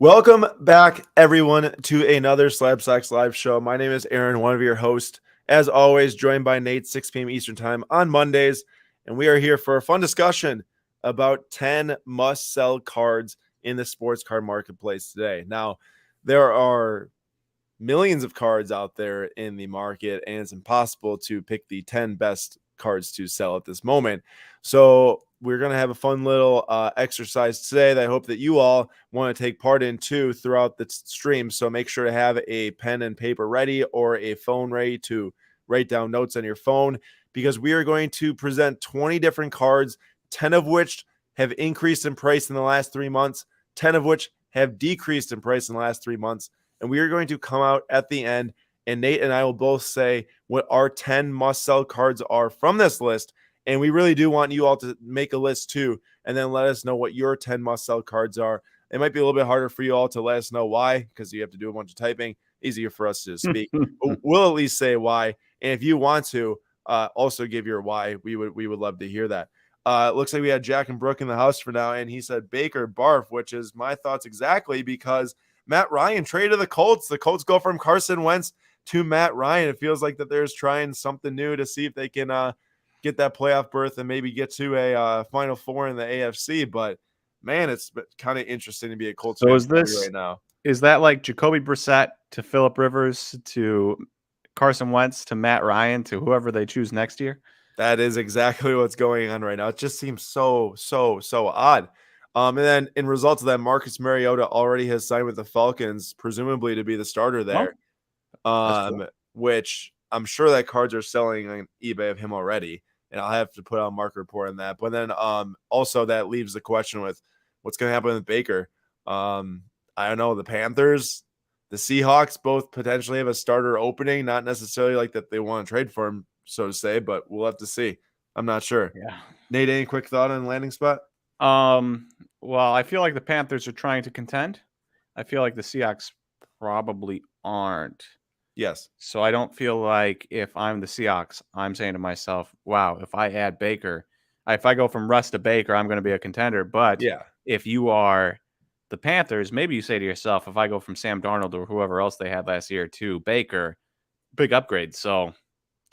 Welcome back, everyone, to another SlabStox live show. My name is Aaron, one of your hosts. As always, joined by Nate, 6 p.m. Eastern Time on Mondays. And we are here for a fun discussion about 10 must-sell cards in the sports card marketplace today. Now, there are millions of cards out there in the market, and it's impossible to pick the 10 best cards to sell at this moment. So we're going to have a fun little exercise today that I hope that you all want to take part in too throughout the stream. So make sure to have a pen and paper ready or a phone ready to write down notes on your phone, because we are going to present 20 different cards, 10 of which have increased in price in the last 3 months, 10 of which have decreased in price in the last 3 months. And we are going to come out at the end, and Nate and I will both say what our 10 must-sell cards are from this list. And we really do want you all to make a list too, and then let us know what your 10 must-sell cards are. It might be a little bit harder for you all to let us know why, because you have to do a bunch of typing. Easier for us to speak. We'll at least say why. And if you want to also give your why, we would love to hear that. It looks like we had Jack and Brooke in the house for now, and he said Baker barf, which is my thoughts exactly, because Matt Ryan traded the Colts. The Colts go from Carson Wentz to Matt Ryan. It feels like that there's trying something new to see if they can get that playoff berth and maybe get to a Final Four in the AFC. But man, it's kind of interesting to be a Colts fan right now. Is that like Jacoby Brissett to Phillip Rivers to Carson Wentz to Matt Ryan to whoever they choose next year? That is exactly what's going on right now. It just seems so odd. And then in results of that, Marcus Mariota already has signed with the Falcons, presumably to be the starter there. Cool. Which I'm sure that cards are selling on eBay of him already, and I'll have to put out a market report on that. But then also that leaves the question with what's going to happen with Baker. I don't know. The Panthers, the Seahawks both potentially have a starter opening, not necessarily like that they want to trade for him, so to say, but we'll have to see. I'm not sure. Yeah. Nate, any quick thought on landing spot? Well, I feel like the Panthers are trying to contend. I feel like the Seahawks probably aren't. Yes. So I don't feel like if I'm the Seahawks, I'm saying to myself, wow, if I add Baker, if I go from Russ to Baker, I'm going to be a contender. But yeah, if you are the Panthers, maybe you say to yourself, if I go from Sam Darnold or whoever else they had last year to Baker, big upgrade. So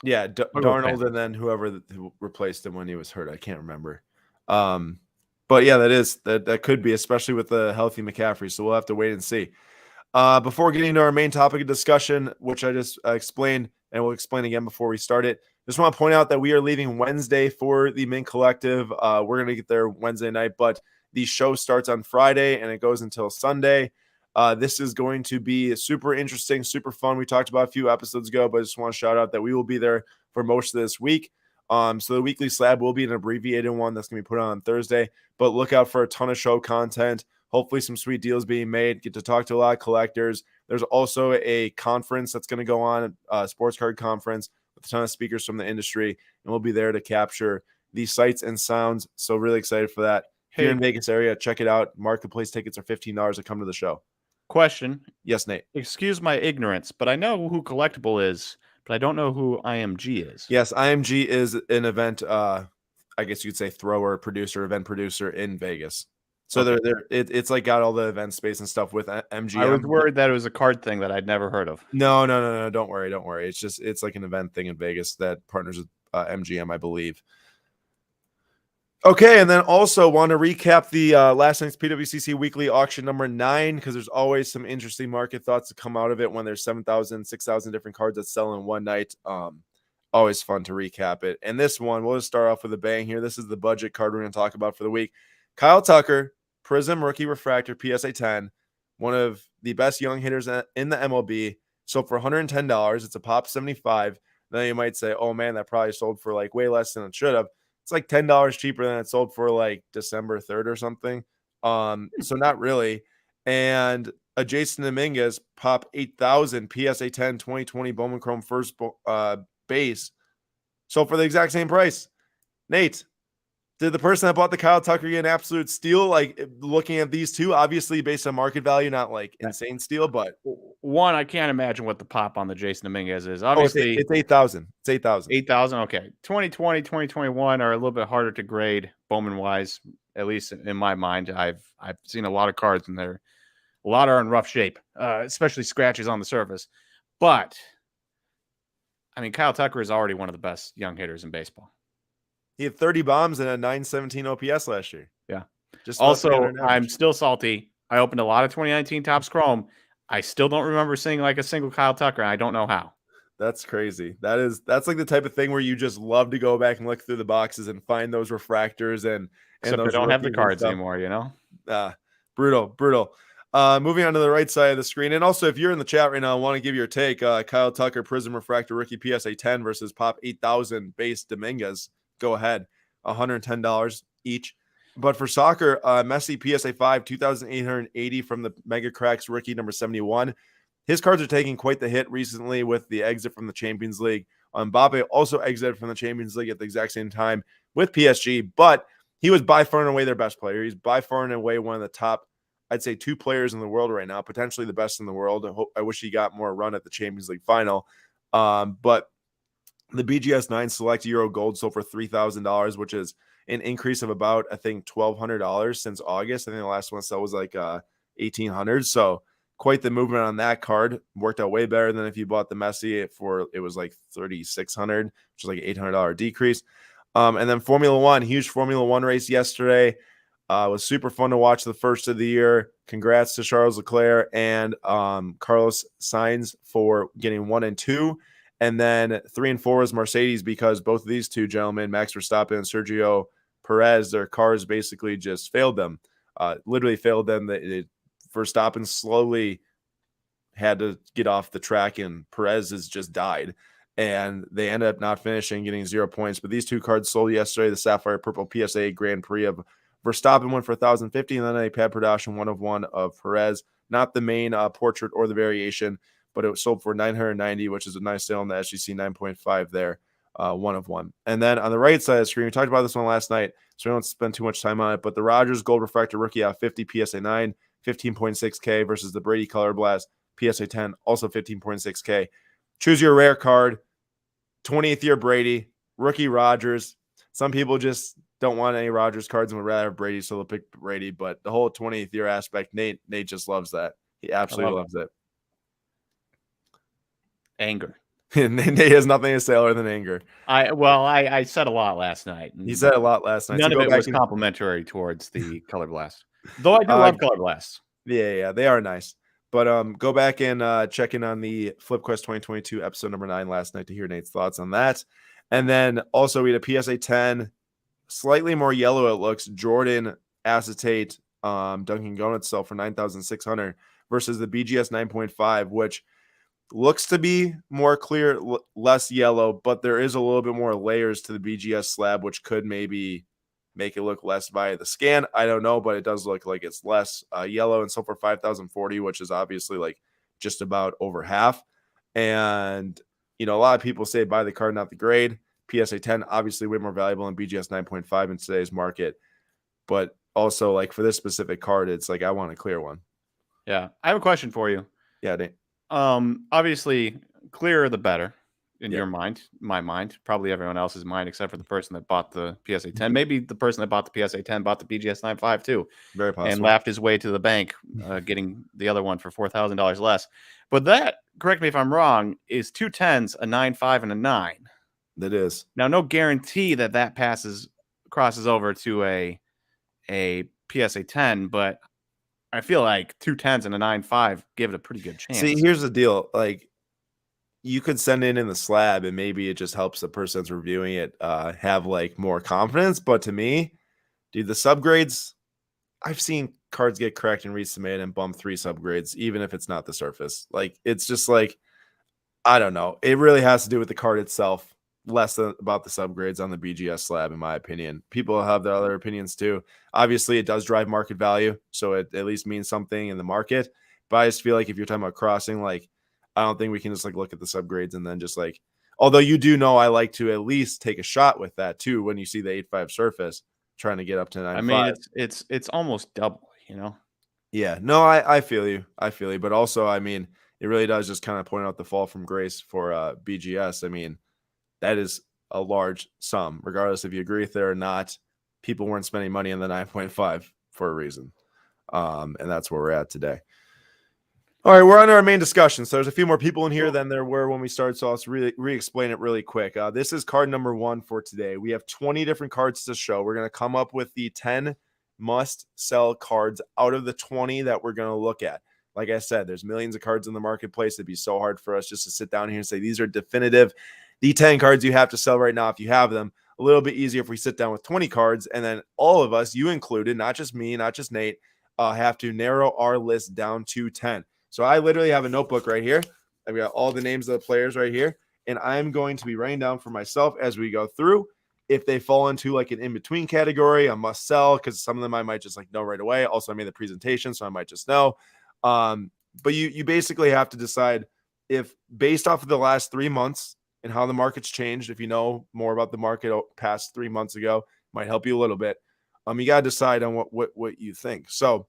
yeah, Darnold and then whoever replaced him when he was hurt. I can't remember. But yeah, that could be, especially with the healthy McCaffrey. So we'll have to wait and see. Before getting to our main topic of discussion, which I just explained, and we'll explain again before we start it, just want to point out that we are leaving Wednesday for the Mint Collective. We're going to get there Wednesday night, but the show starts on Friday and it goes until Sunday. This is going to be super interesting, super fun. We talked about a few episodes ago, but I just want to shout out that we will be there for most of this week. So the weekly slab will be an abbreviated one that's going to be put on Thursday, but look out for a ton of show content. Hopefully some sweet deals being made. Get to talk to a lot of collectors. There's also a conference that's going to go on, a sports card conference with a ton of speakers from the industry, and we'll be there to capture these sights and sounds. So really excited for that. If you're in Vegas area, check it out. Marketplace tickets are $15 to come to the show. Question. Yes, Nate. Excuse my ignorance, but I know who Collectible is, but I don't know who IMG is. Yes, IMG is an event, I guess you could say thrower, producer, event producer in Vegas. So it's like got all the event space and stuff with MGM. I was worried that it was a card thing that I'd never heard of. No. Don't worry. It's like an event thing in Vegas that partners with MGM, I believe. Okay, and then also want to recap the last night's PWCC weekly auction number 9, because there's always some interesting market thoughts to come out of it when there's 7,000, 6,000 different cards that sell in one night. Always fun to recap it. And this one, we'll just start off with a bang here. This is the budget card we're going to talk about for the week. Kyle Tucker, Prism Rookie Refractor, PSA 10, one of the best young hitters in the MLB, sold for $110. It's a pop 75. Then you might say, oh man, that probably sold for like way less than it should have. It's like $10 cheaper than it sold for like December 3rd or something. So not really. And a Jason Dominguez pop 8,000 PSA 10 2020 Bowman Chrome first base sold for the exact same price. Nate, did the person that bought the Kyle Tucker get an absolute steal? Like, looking at these two, obviously based on market value, not like insane steal, but one, I can't imagine what the pop on the Jason Dominguez is. Obviously, it's 8,000. It's 8,000. 8,000. Okay, 2020, 2021 are a little bit harder to grade Bowman wise, at least in my mind. I've seen a lot of cards in there A lot are in rough shape, especially scratches on the surface. But I mean, Kyle Tucker is already one of the best young hitters in baseball. He had 30 bombs and a 917 OPS last year. Yeah. Just about Also, 300 I'm average. still salty. I opened a lot of 2019 Topps Chrome. I still don't remember seeing like a single Kyle Tucker. And I don't know how. That's crazy. That's like the type of thing where you just love to go back and look through the boxes and find those refractors and Except I those don't have the rookies and cards stuff. anymore, you know? Brutal. Moving on to the right side of the screen. And also, if you're in the chat right now, I want to give your take. Kyle Tucker, Prism Refractor Rookie PSA 10 versus Pop 8000 base Dominguez. Go ahead. $110 each. But for soccer, Messi PSA 5, 2,880 from the Mega Cracks rookie number 71. His cards are taking quite the hit recently with the exit from the Champions League. Mbappe also exited from the Champions League at the exact same time with PSG, but he was by far and away their best player. He's by far and away one of the top, I'd say, 2 players in the world right now, potentially the best in the world. I wish he got more run at the Champions League final. But the BGS 9 Select Euro Gold sold for $3,000, which is an increase of about, I think, $1,200 since August. I think the last one that was like $1,800. So quite the movement on that card. Worked out way better than if you bought the Messi it was like $3,600, which is like an $800 decrease. And then Formula One, huge Formula One race yesterday. It was super fun to watch the first of the year. Congrats to Charles Leclerc and Carlos Sainz for getting 1 and 2. And then 3 and 4 was Mercedes, because both of these two gentlemen, Max Verstappen and Sergio Perez, their cars basically just failed them. Literally failed them. Verstappen slowly had to get off the track, and Perez has just died. And they ended up not finishing, getting 0 points. But these two cards sold yesterday. The Sapphire Purple PSA Grand Prix of Verstappen went for 1,050, and then a Pat Production 1 of 1 of Perez. Not the main portrait or the variation, but it was sold for 990, which is a nice sale on the SGC 9.5 there. 1 of 1. And then on the right side of the screen, we talked about this one last night, so we don't spend too much time on it, but the Rogers Gold Refractor Rookie out 50 PSA 9, 15.6K versus the Brady Color Blast PSA 10, also 15.6K. Choose your rare card. 20th year Brady, rookie Rogers. Some people just don't want any Rogers cards and would rather have Brady, so they'll pick Brady. But the whole 20th year aspect, Nate just loves that. He absolutely loves it. Anger. Nate has nothing to say other than anger. I said a lot last night. He said a lot last night. None of it was complimentary towards the Color Blast. Though I do love Color Blasts. Yeah, they are nice. But go back and check in on the FlipQuest 2022 episode number 9 last night to hear Nate's thoughts on that. And then also we had a PSA 10, slightly more yellow it looks, Jordan Acetate Dunkin' Donuts sell for 9,600 versus the BGS 9.5, which looks to be more clear, less yellow, but there is a little bit more layers to the BGS slab, which could maybe make it look less via the scan. I don't know, but it does look like it's less yellow, and so for 5,040, which is obviously like just about over half. And, a lot of people say buy the card, not the grade. PSA 10, obviously way more valuable than BGS 9.5 in today's market. But also, like, for this specific card, it's like I want a clear one. Yeah. I have a question for you. Yeah, Nate. Obviously, clearer the better in your mind, my mind, probably everyone else's mind, except for the person that bought the PSA 10. Maybe the person that bought the PSA 10 bought the BGS 9.5 too. Very possible. And laughed his way to the bank, getting the other one for $4,000 less. But that, correct me if I'm wrong, is 2 10s, a 9.5, and a 9. That is. Now, no guarantee that crosses over to a PSA 10, but I feel like 2 10s and a 9.5 give it a pretty good chance. See, here's the deal. Like, you could send it in the slab, and maybe it just helps the person that's reviewing it have like more confidence. But to me, dude, the subgrades, I've seen cards get cracked and resubmitted and bump 3 subgrades, even if it's not the surface. Like, it's just like, I don't know. It really has to do with the card itself, less than about the subgrades on the BGS slab, in my opinion. People have their other opinions too. Obviously, it does drive market value, so it at least means something in the market. But I just feel like if you're talking about crossing, like, I don't think we can just like look at the subgrades and then just like, although you do know I like to at least take a shot with that too when you see the 8.5 surface trying to get up to 9.5. I mean, it's almost double, Yeah, no, I feel you. But also, I mean, it really does just kind of point out the fall from grace for BGS. I mean, that is a large sum, regardless if you agree with it or not. People weren't spending money on the 9.5 for a reason. And that's where we're at today. All right, we're on our main discussion. So there's a few more people in here than there were when we started. So I'll re-explain it really quick. This is card number 1 for today. We have 20 different cards to show. We're going to come up with the 10 must-sell cards out of the 20 that we're going to look at. Like I said, there's millions of cards in the marketplace. It'd be so hard for us just to sit down here and say these are definitive. The 10 cards you have to sell right now if you have them. A little bit easier if we sit down with 20 cards, and then all of us, you included, not just me, not just Nate, have to narrow our list down to 10. So I literally have a notebook right here. I've got all the names of the players right here, and I'm going to be writing down for myself as we go through. If they fall into like an in-between category, a must sell, because some of them I might just like know right away. Also, I made the presentation, so I might just know. But you basically have to decide if based off of the last 3 months and how the market's changed, if you know more about the market past 3 months ago, might help you a little bit. You got to decide on what you think. So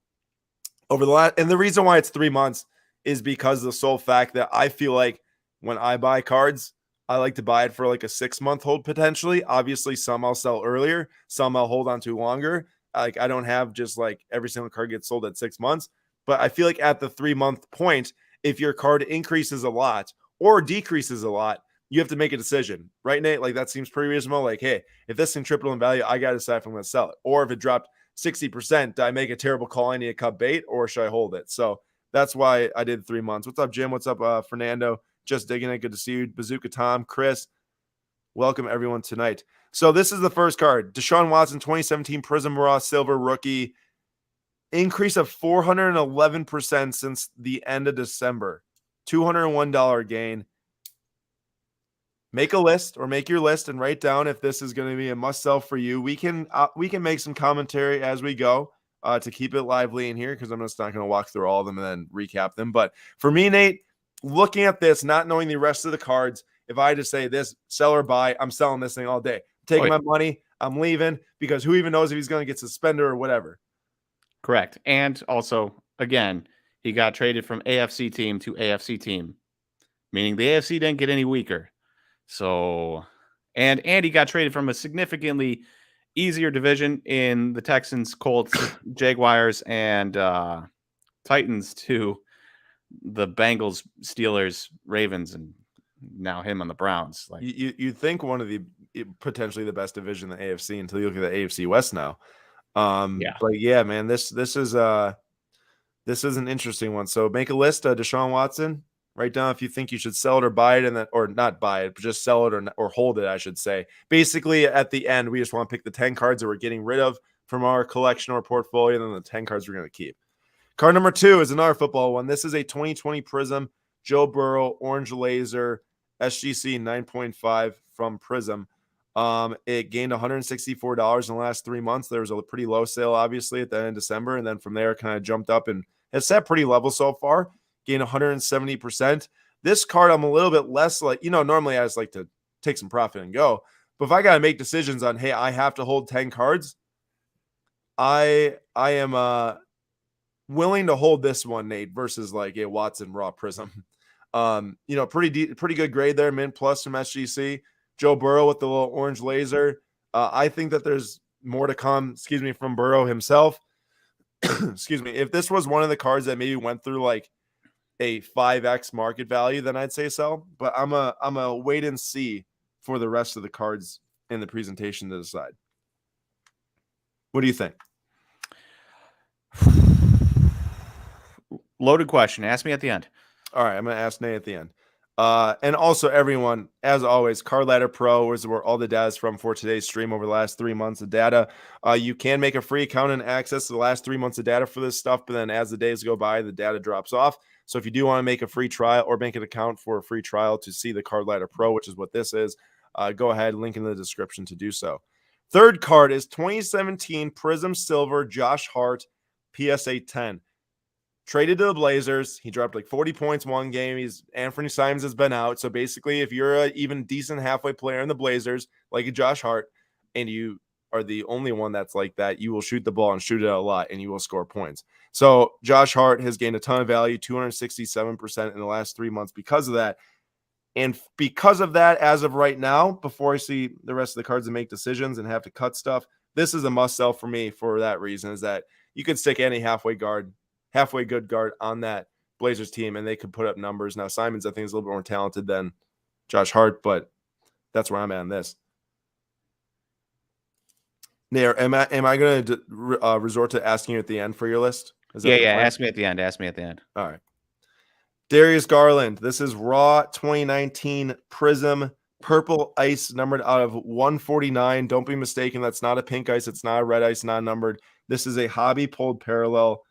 over the last, and the reason why it's 3 months is because of the sole fact that I feel like when I buy cards, I like to buy it for like a 6-month hold potentially. Obviously, some I'll sell earlier, some I'll hold on to longer. Like I don't have just like every single card gets sold at 6 months, but I feel like at the 3-month point, if your card increases a lot or decreases a lot, you have to make a decision, right, Nate? Like that seems pretty reasonable. Like, hey, if this can triple in value, I got to decide if I'm going to sell it, or if it dropped 60%, do I make a terrible call? I need to cut bait, or should I hold it? So that's why I did 3 months. What's up, Jim? What's up, Fernando? Just digging it. Good to see you. Bazooka Tom, Chris. Welcome everyone tonight. So this is the first card. Deshaun Watson, 2017 Prism Raw Silver rookie. Increase of 411% since the end of December. $201 gain. Make a list or make your list and write down if this is going to be a must sell for you. We can make some commentary as we go to keep it lively in here, because I'm just not going to walk through all of them and then recap them. But for me, Nate, looking at this, not knowing the rest of the cards, if I just say this, sell or buy, I'm selling this thing all day. I'm taking my money, I'm leaving, because who even knows if he's going to get suspended or whatever. Correct. And also, again, he got traded from AFC team to AFC team, meaning the AFC didn't get any weaker. So, and he got traded from a significantly easier division in the Texans, Colts, Jaguars, and Titans to the Bengals, Steelers, Ravens, and now him on the Browns. Like you'd think one of the potentially the best division in the AFC until you look at the AFC West now. But yeah, man, this is an interesting one. So make a list. Deshaun Watson. Write down if you think you should sell it or buy it, and then, or not buy it, but just sell it or hold it, I should say. Basically, at the end, we just want to pick the 10 cards that we're getting rid of from our collection or portfolio, and then the 10 cards we're going to keep. Card number 2 is another football one. This is a 2020 Prism Joe Burrow Orange Laser SGC 9.5 from Prism. It gained $164 in the last 3 months. There was a pretty low sale, obviously, at the end of December, and then from there, it kind of jumped up and has sat pretty level so far. Gain 170%. This card, I'm a little bit less like, normally I just like to take some profit and go. But if I got to make decisions on, hey, I have to hold 10 cards, I am willing to hold this one, Nate, versus like a Watson Raw Prism. Pretty good grade there, mint plus from SGC. Joe Burrow with the little orange laser. I think that there's more to come, from Burrow himself. Excuse me. If this was one of the cards that maybe went through like a 5x market value, then I'd say sell. But I'm a wait and see for the rest of the cards in the presentation to decide. What do you think? Loaded question. Ask me at the end. All right, I'm going to ask Nate at the end. And also, everyone, as always, Card Ladder Pro is where all the data is from for today's stream over the last 3 months of data. You can make a free account and access to the last 3 months of data for this stuff, but then as the days go by, the data drops off. So if you do want to make a free trial or make an account for a free trial to see the Card Ladder Pro, which is what this is, go ahead, link in the description to do so. Third card is 2017 Prism Silver Josh Hart PSA 10. Traded to the Blazers. He dropped like 40 points one game. Anthony Simons has been out. So basically, if you're an even decent halfway player in the Blazers, like a Josh Hart, and you are the only one that's like that, you will shoot the ball and shoot it a lot, and you will score points. So Josh Hart has gained a ton of value, 267% in the last 3 months because of that. And because of that, as of right now, before I see the rest of the cards and make decisions and have to cut stuff, this is a must sell for me for that reason, is that you could stick any halfway good guard on that Blazers team, and they could put up numbers. Now Simons, I think, is a little bit more talented than Josh Hart, but that's where I'm at on this. Nair, am I going to resort to asking you at the end for your list? Is that Yeah, the yeah. plan? Ask me at the end. Ask me at the end. All right. Darius Garland. This is Raw 2019 Prism Purple Ice, numbered out of 149. Don't be mistaken. That's not a pink ice. It's not a red ice, not numbered. This is a hobby pulled parallel,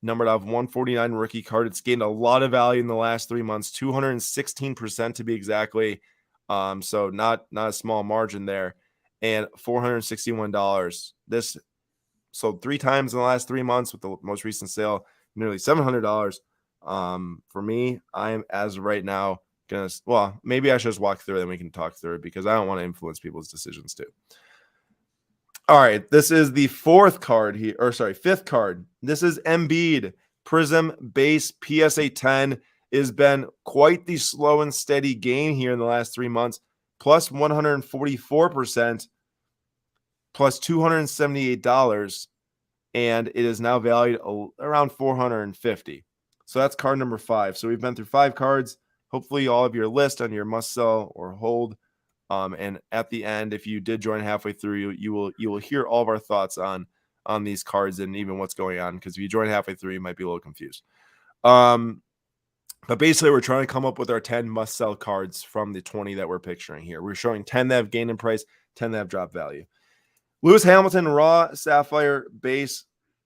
numbered out of 149 rookie card. It's gained a lot of value in the last 3 months, 216% to be exactly. So not a small margin there. And $461. This sold 3 times in the last 3 months, with the most recent sale nearly $700. For me, I am, as of right now, maybe I should just walk through it and we can talk through it, because I don't want to influence people's decisions too. All right, this is the fifth card. This is Embiid Prism Base PSA 10. It has been quite the slow and steady gain here in the last 3 months, plus 144%, plus $278, and it is now valued around $450. So that's card number 5. So we've been through 5 cards. Hopefully all of your list on your must sell or hold. And at the end, if you did join halfway through, you will hear all of our thoughts on these cards and even what's going on. Because if you join halfway through, you might be a little confused. But basically, we're trying to come up with our 10 must sell cards from the 20 that we're picturing here. We're showing 10 that have gained in price, 10 that have dropped value. Lewis Hamilton Raw Sapphire Base,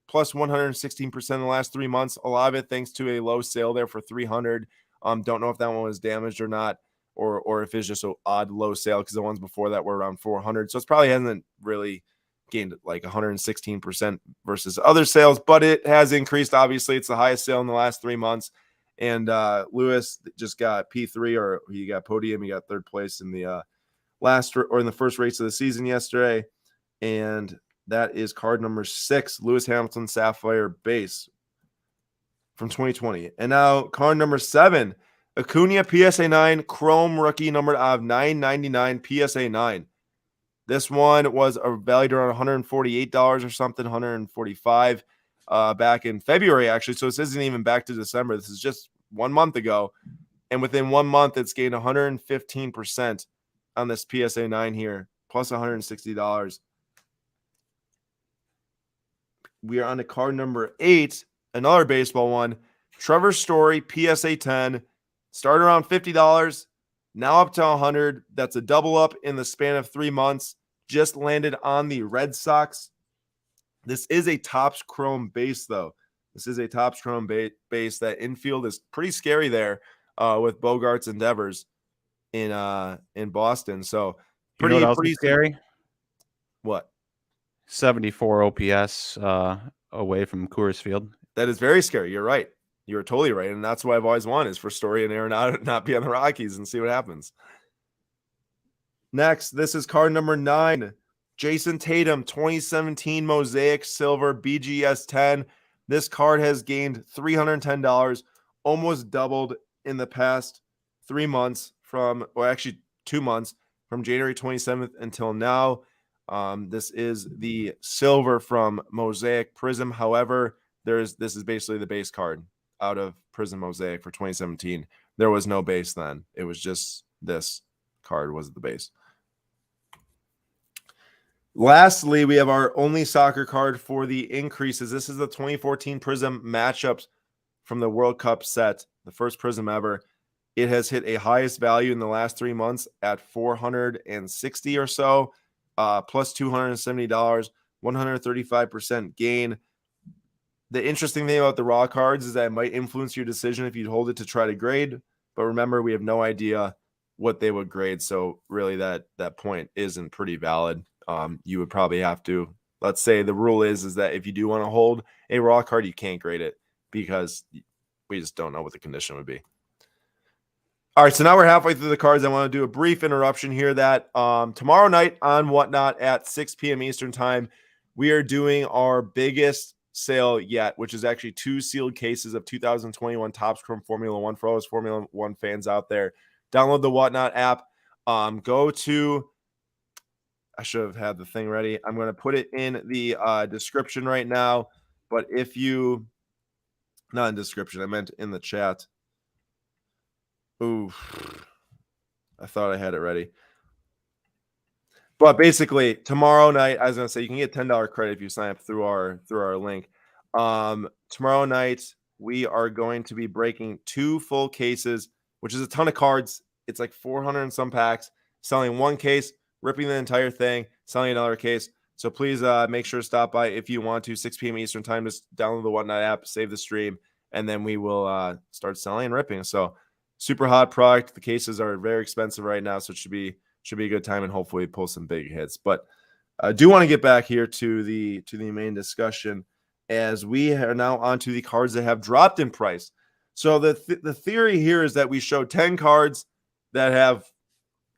plus 116% in the last 3 months. A lot of it thanks to a low sale there for $300. Don't know if that one was damaged or not, or if it's just an odd low sale, because the ones before that were around $400. So it's probably hasn't really gained like 116% versus other sales, but it has increased. Obviously, it's the highest sale in the last 3 months. And Lewis just got P3, or he got podium. He got 3rd place in the in the first race of the season yesterday. And that is card number 6, Lewis Hamilton Sapphire Base from 2020. And now card number 7, Acuna PSA 9 Chrome Rookie, numbered out of 999 PSA 9. This one was valued around $148 or something, $145 back in February, actually. So this isn't even back to December. This is just 1 month ago. And within 1 month, it's gained 115% on this PSA 9 here, plus $160. We are on to card number 8, another baseball one. Trevor Story PSA 10, started around $50, now up to $100. That's a double up in the span of 3 months. Just landed on the Red Sox. This is a Topps Chrome base, though. This is a Topps Chrome base. That infield is pretty scary there with Bogarts and Devers in Boston. So You know what else pretty is scary? What? 74 OPS away from Coors Field. That is very scary. You're right. You're totally right. And that's what I've always wanted, is for Story and Aaron not be on the Rockies and see what happens. Next, this is card number 9. Jason Tatum 2017 Mosaic Silver BGS 10. This card has gained $310, almost doubled in the past 3 months actually 2 months, from January 27th until now. This is the silver from Mosaic Prism. However, this is basically the base card out of Prism Mosaic for 2017. There was no base then. It was just this card was the base. Lastly, we have our only soccer card for the increases. This is the 2014 Prism matchups from the World Cup set, the first Prism ever. It has hit a highest value in the last 3 months at $460 or so, plus $270, 135% gain. The interesting thing about the raw cards is that it might influence your decision if you hold it to try to grade. But remember, we have no idea what they would grade. So really that point isn't pretty valid. You would probably have to, let's say the rule is that if you do want to hold a raw card, you can't grade it, because we just don't know what the condition would be. All right, so now we're halfway through the cards. I want to do a brief interruption here that tomorrow night on Whatnot at 6 p.m. Eastern time, we are doing our biggest sale yet, which is actually 2 sealed cases of 2021 Topps Chrome Formula One for all those Formula One fans out there. Download the Whatnot app. Go to, I should have had the thing ready. I'm going to put it in the description right now. But if you Not in description. I meant in the chat. Ooh, I thought I had it ready. But basically, tomorrow night, I was gonna say you can get $10 credit if you sign up through our link. Tomorrow night we are going to be breaking 2 full cases, which is a ton of cards. It's like 400 and some packs. Selling one case, ripping the entire thing, selling another case. So please make sure to stop by if you want to. 6 p.m. Eastern time. Just download the Whatnot app, save the stream, and then we will start selling and ripping. So super hot product. The cases are very expensive right now, so it should be a good time, and hopefully pull some big hits. But I do want to get back here to the main discussion, as we are now on to the cards that have dropped in price. So the theory here is that we show 10 cards that have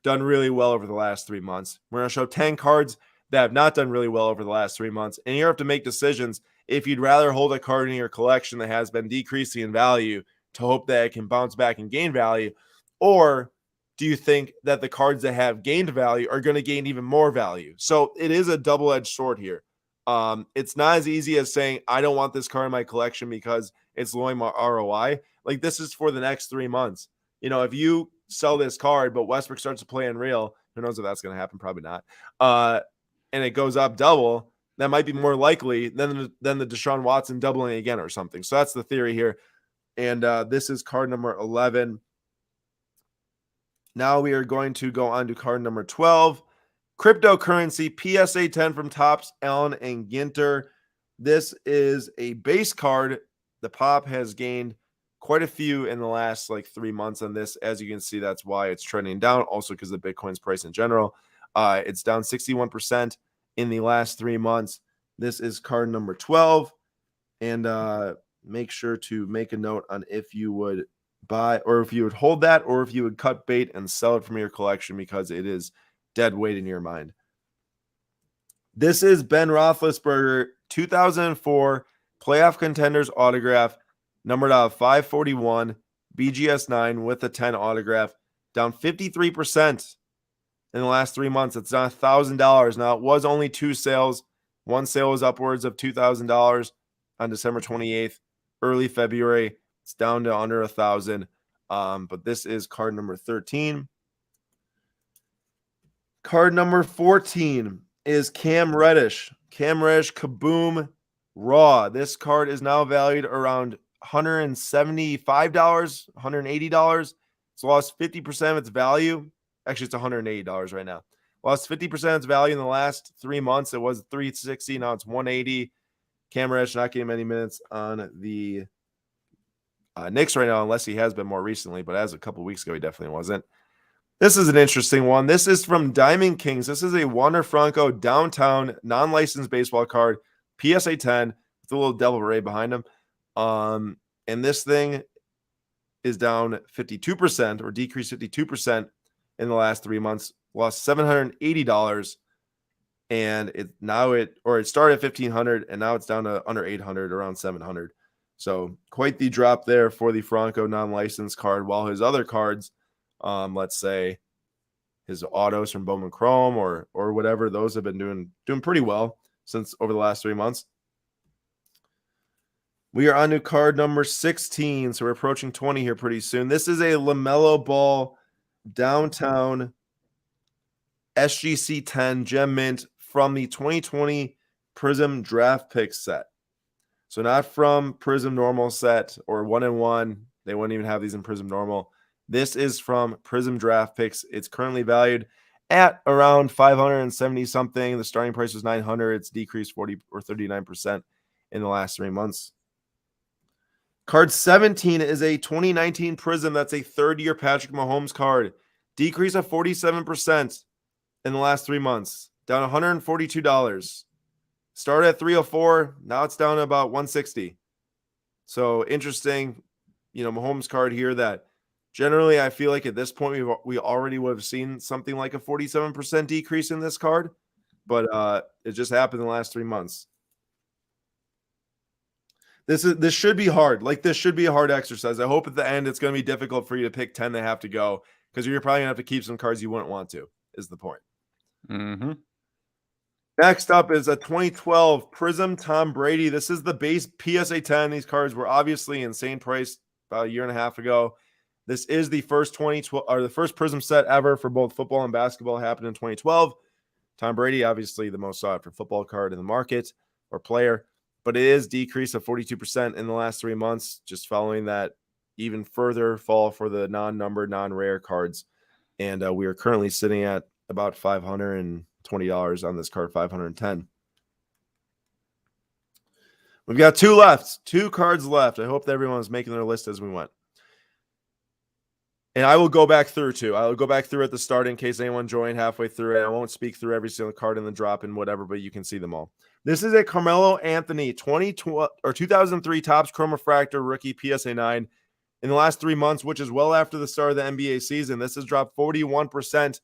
done really well over the last 3 months. We're going to show 10 cards that have not done really well over the last 3 months, and you have to make decisions if you'd rather hold a card in your collection that has been decreasing in value to hope that it can bounce back and gain value, or do you think that the cards that have gained value are going to gain even more value? So it is a double-edged sword here. It's not as easy as saying, I don't want this card in my collection because it's lowering my ROI. Like, this is for the next 3 months. If you sell this card, but Westbrook starts to play Unreal, who knows if that's going to happen? Probably not. And it goes up double, that might be more likely than the Deshaun Watson doubling again or something. So that's the theory here. And this is card number 11. Now we are going to go on to card number 12. Cryptocurrency PSA 10 from Topps, Allen, and Ginter. This is a base card. The pop has gained quite a few in the last 3 months on this. As you can see, that's why it's trending down. Also because of Bitcoin's price in general. It's down 61% in the last 3 months. This is card number 12. And make sure to make a note on if you would buy, or if you would hold that, or if you would cut bait and sell it from your collection because it is dead weight in your mind. This is Ben Roethlisberger 2004 playoff contenders autograph, numbered out of 541, BGS 9 with a 10 autograph, down 53% in the last 3 months. It's down $1,000. Now, it was only 2 sales. One sale was upwards of $2,000 on December 28th. Early February, it's down to under 1,000. But this is card number 13. Card number 14 is Cam Reddish. Cam Reddish Kaboom Raw. This card is now valued around $175, $180. It's lost 50% of its value. Actually, it's $180 right now. Lost 50% of its value in the last 3 months. It was $360. Now it's $180. Cam Reddish not getting many minutes on the Knicks right now, unless he has been more recently. But as a couple weeks ago, he definitely wasn't. This is an interesting one. This is from Diamond Kings. This is a Wander Franco downtown non-licensed baseball card, PSA 10 with a little Devil Ray behind him. And this thing is down 52% or decreased 52% in the last 3 months. Lost $780, and it started at $1,500, and now it's down to under $800, around $700. So quite the drop there for the Franco non-licensed card, while his other cards, let's say his autos from Bowman Chrome or whatever, those have been doing pretty well since over the last 3 months. We are on to card number 16, so we're approaching 20 here pretty soon. This is a LaMelo Ball downtown SGC 10 gem mint from the 2020 Prism draft pick set. So not from Prism normal set or 1-in-1. They wouldn't even have these in Prism normal. This is from Prism draft picks. It's currently valued at around 570 something. The starting price was 900. It's decreased 40 or 39% in the last 3 months. Card 17 is a 2019 Prism. That's a third-year Patrick Mahomes card. Decrease of 47% in the last 3 months. Down $142. Started at 304. Now it's down to about 160. So interesting, Mahomes card here that generally I feel like at this point we already would have seen something like a 47% decrease in this card, but it just happened in the last 3 months. This should be hard. This should be a hard exercise. I hope at the end it's going to be difficult for you to pick 10 that have to go, because you're probably going to have to keep some cards you wouldn't want to, is the point. Mm-hmm. Next up is a 2012 Prism Tom Brady. This is the base PSA 10. These cards were obviously insane price about a year and a half ago. This is the first 2012 or the first Prism set ever for both football and basketball. Happened in 2012. Tom Brady, obviously the most sought after football card in the market or player, but it is decreased of 42% in the last 3 months, just following that even further fall for the non-numbered, non-rare cards. And we are currently sitting at about $520 on this card, $510. We've got two cards left. I hope that everyone is making their list as we went. And I will go back through too. I will go back through at the start in case anyone joined halfway through it. I won't speak through every single card in the drop and whatever, but you can see them all. This is a Carmelo Anthony 2003 Topps Chrome Refractor rookie PSA 9 in the last 3 months, which is well after the start of the NBA season. This has dropped 41%.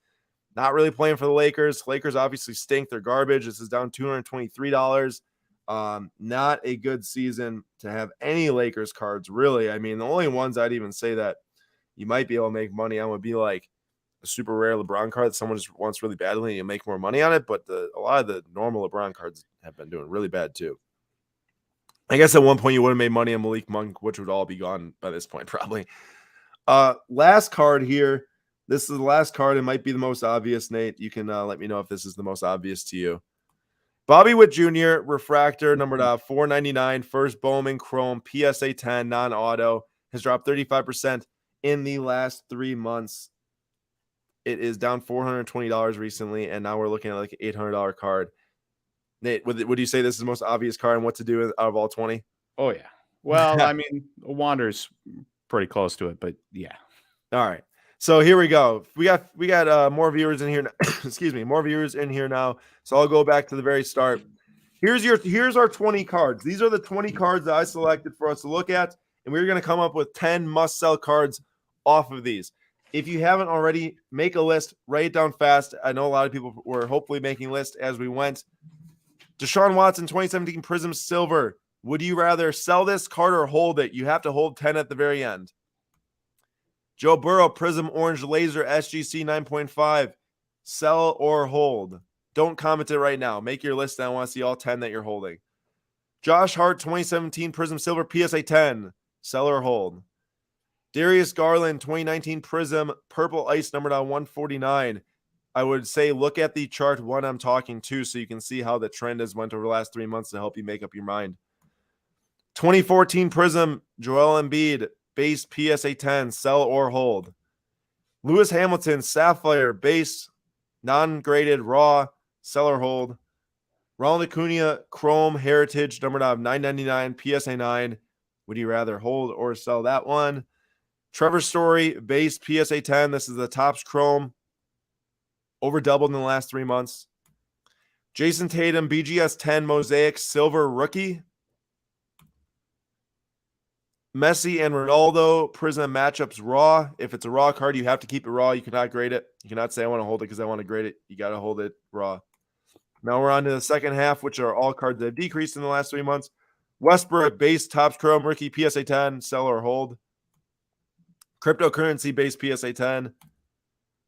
Not really playing for the Lakers. Lakers obviously stink. They're garbage. This is down $223. Not a good season to have any Lakers cards, really. I mean, the only ones I'd even say that you might be able to make money on would be like a super rare LeBron card that someone just wants really badly and you make more money on it. But a lot of the normal LeBron cards have been doing really bad too. I guess at one point you would have made money on Malik Monk, which would all be gone by this point probably. Last card here. This is the last card. It might be the most obvious, Nate. You can let me know if this is the most obvious to you. Bobby Witt Jr. Refractor, numbered $4.99, first Bowman Chrome, PSA 10, non-auto, has dropped 35% in the last 3 months. It is down $420 recently, and now we're looking at like an $800 card. Nate, would you say this is the most obvious card and what to do out of all 20? Oh, yeah. Well, I mean, Wander's pretty close to it, but yeah. All right. So here we go. We got more viewers in here. Excuse me, more viewers in here now. So I'll go back to the very start. Here's our 20 cards. These are the 20 cards that I selected for us to look at, and we're going to come up with 10 must-sell cards off of these. If you haven't already, make a list. Write it down fast. I know a lot of people were hopefully making lists as we went. Deshaun Watson, 2017 Prism Silver. Would you rather sell this card or hold it? You have to hold 10 at the very end. Joe Burrow, Prism Orange Laser SGC 9.5. Sell or hold? Don't comment it right now. Make your list. I want to see all 10 that you're holding. Josh Hart, 2017 Prism Silver PSA 10. Sell or hold? Darius Garland, 2019 Prism Purple Ice, numbered on 149. I would say look at the chart when I'm talking to so you can see how the trend has went over the last 3 months to help you make up your mind. 2014 Prism Joel Embiid, base PSA 10, sell or hold. Lewis Hamilton, Sapphire, base, non-graded, raw, sell or hold. Ronald Acuna, Chrome, Heritage, numbered on 999, PSA 9. Would you rather hold or sell that one? Trevor Story, base PSA 10. This is the Topps Chrome. Over doubled in the last 3 months. Jason Tatum, BGS 10, Mosaic, Silver, rookie. Messi and Ronaldo Prism matchups raw. If it's a raw card, you have to keep it raw. You cannot grade it. You cannot say I want to hold it because I want to grade it. You got to hold it raw. Now we're on to the second half, which are all cards that have decreased in the last 3 months. Westbrook base Topps Chrome rookie PSA 10, sell or hold. Cryptocurrency base PSA 10.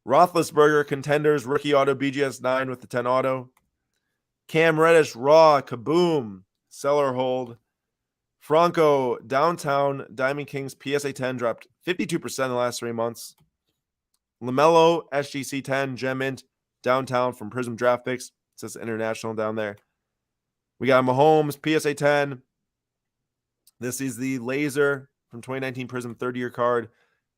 Roethlisberger Contenders rookie auto BGS 9 with the 10 auto. Cam Reddish raw kaboom, sell or hold. Franco Downtown Diamond Kings PSA 10 dropped 52% in the last 3 months. LaMelo SGC 10 Gem Mint Downtown from Prism Draft Picks. It says international down there. We got Mahomes PSA 10. This is the Laser from 2019 Prism 30-year card.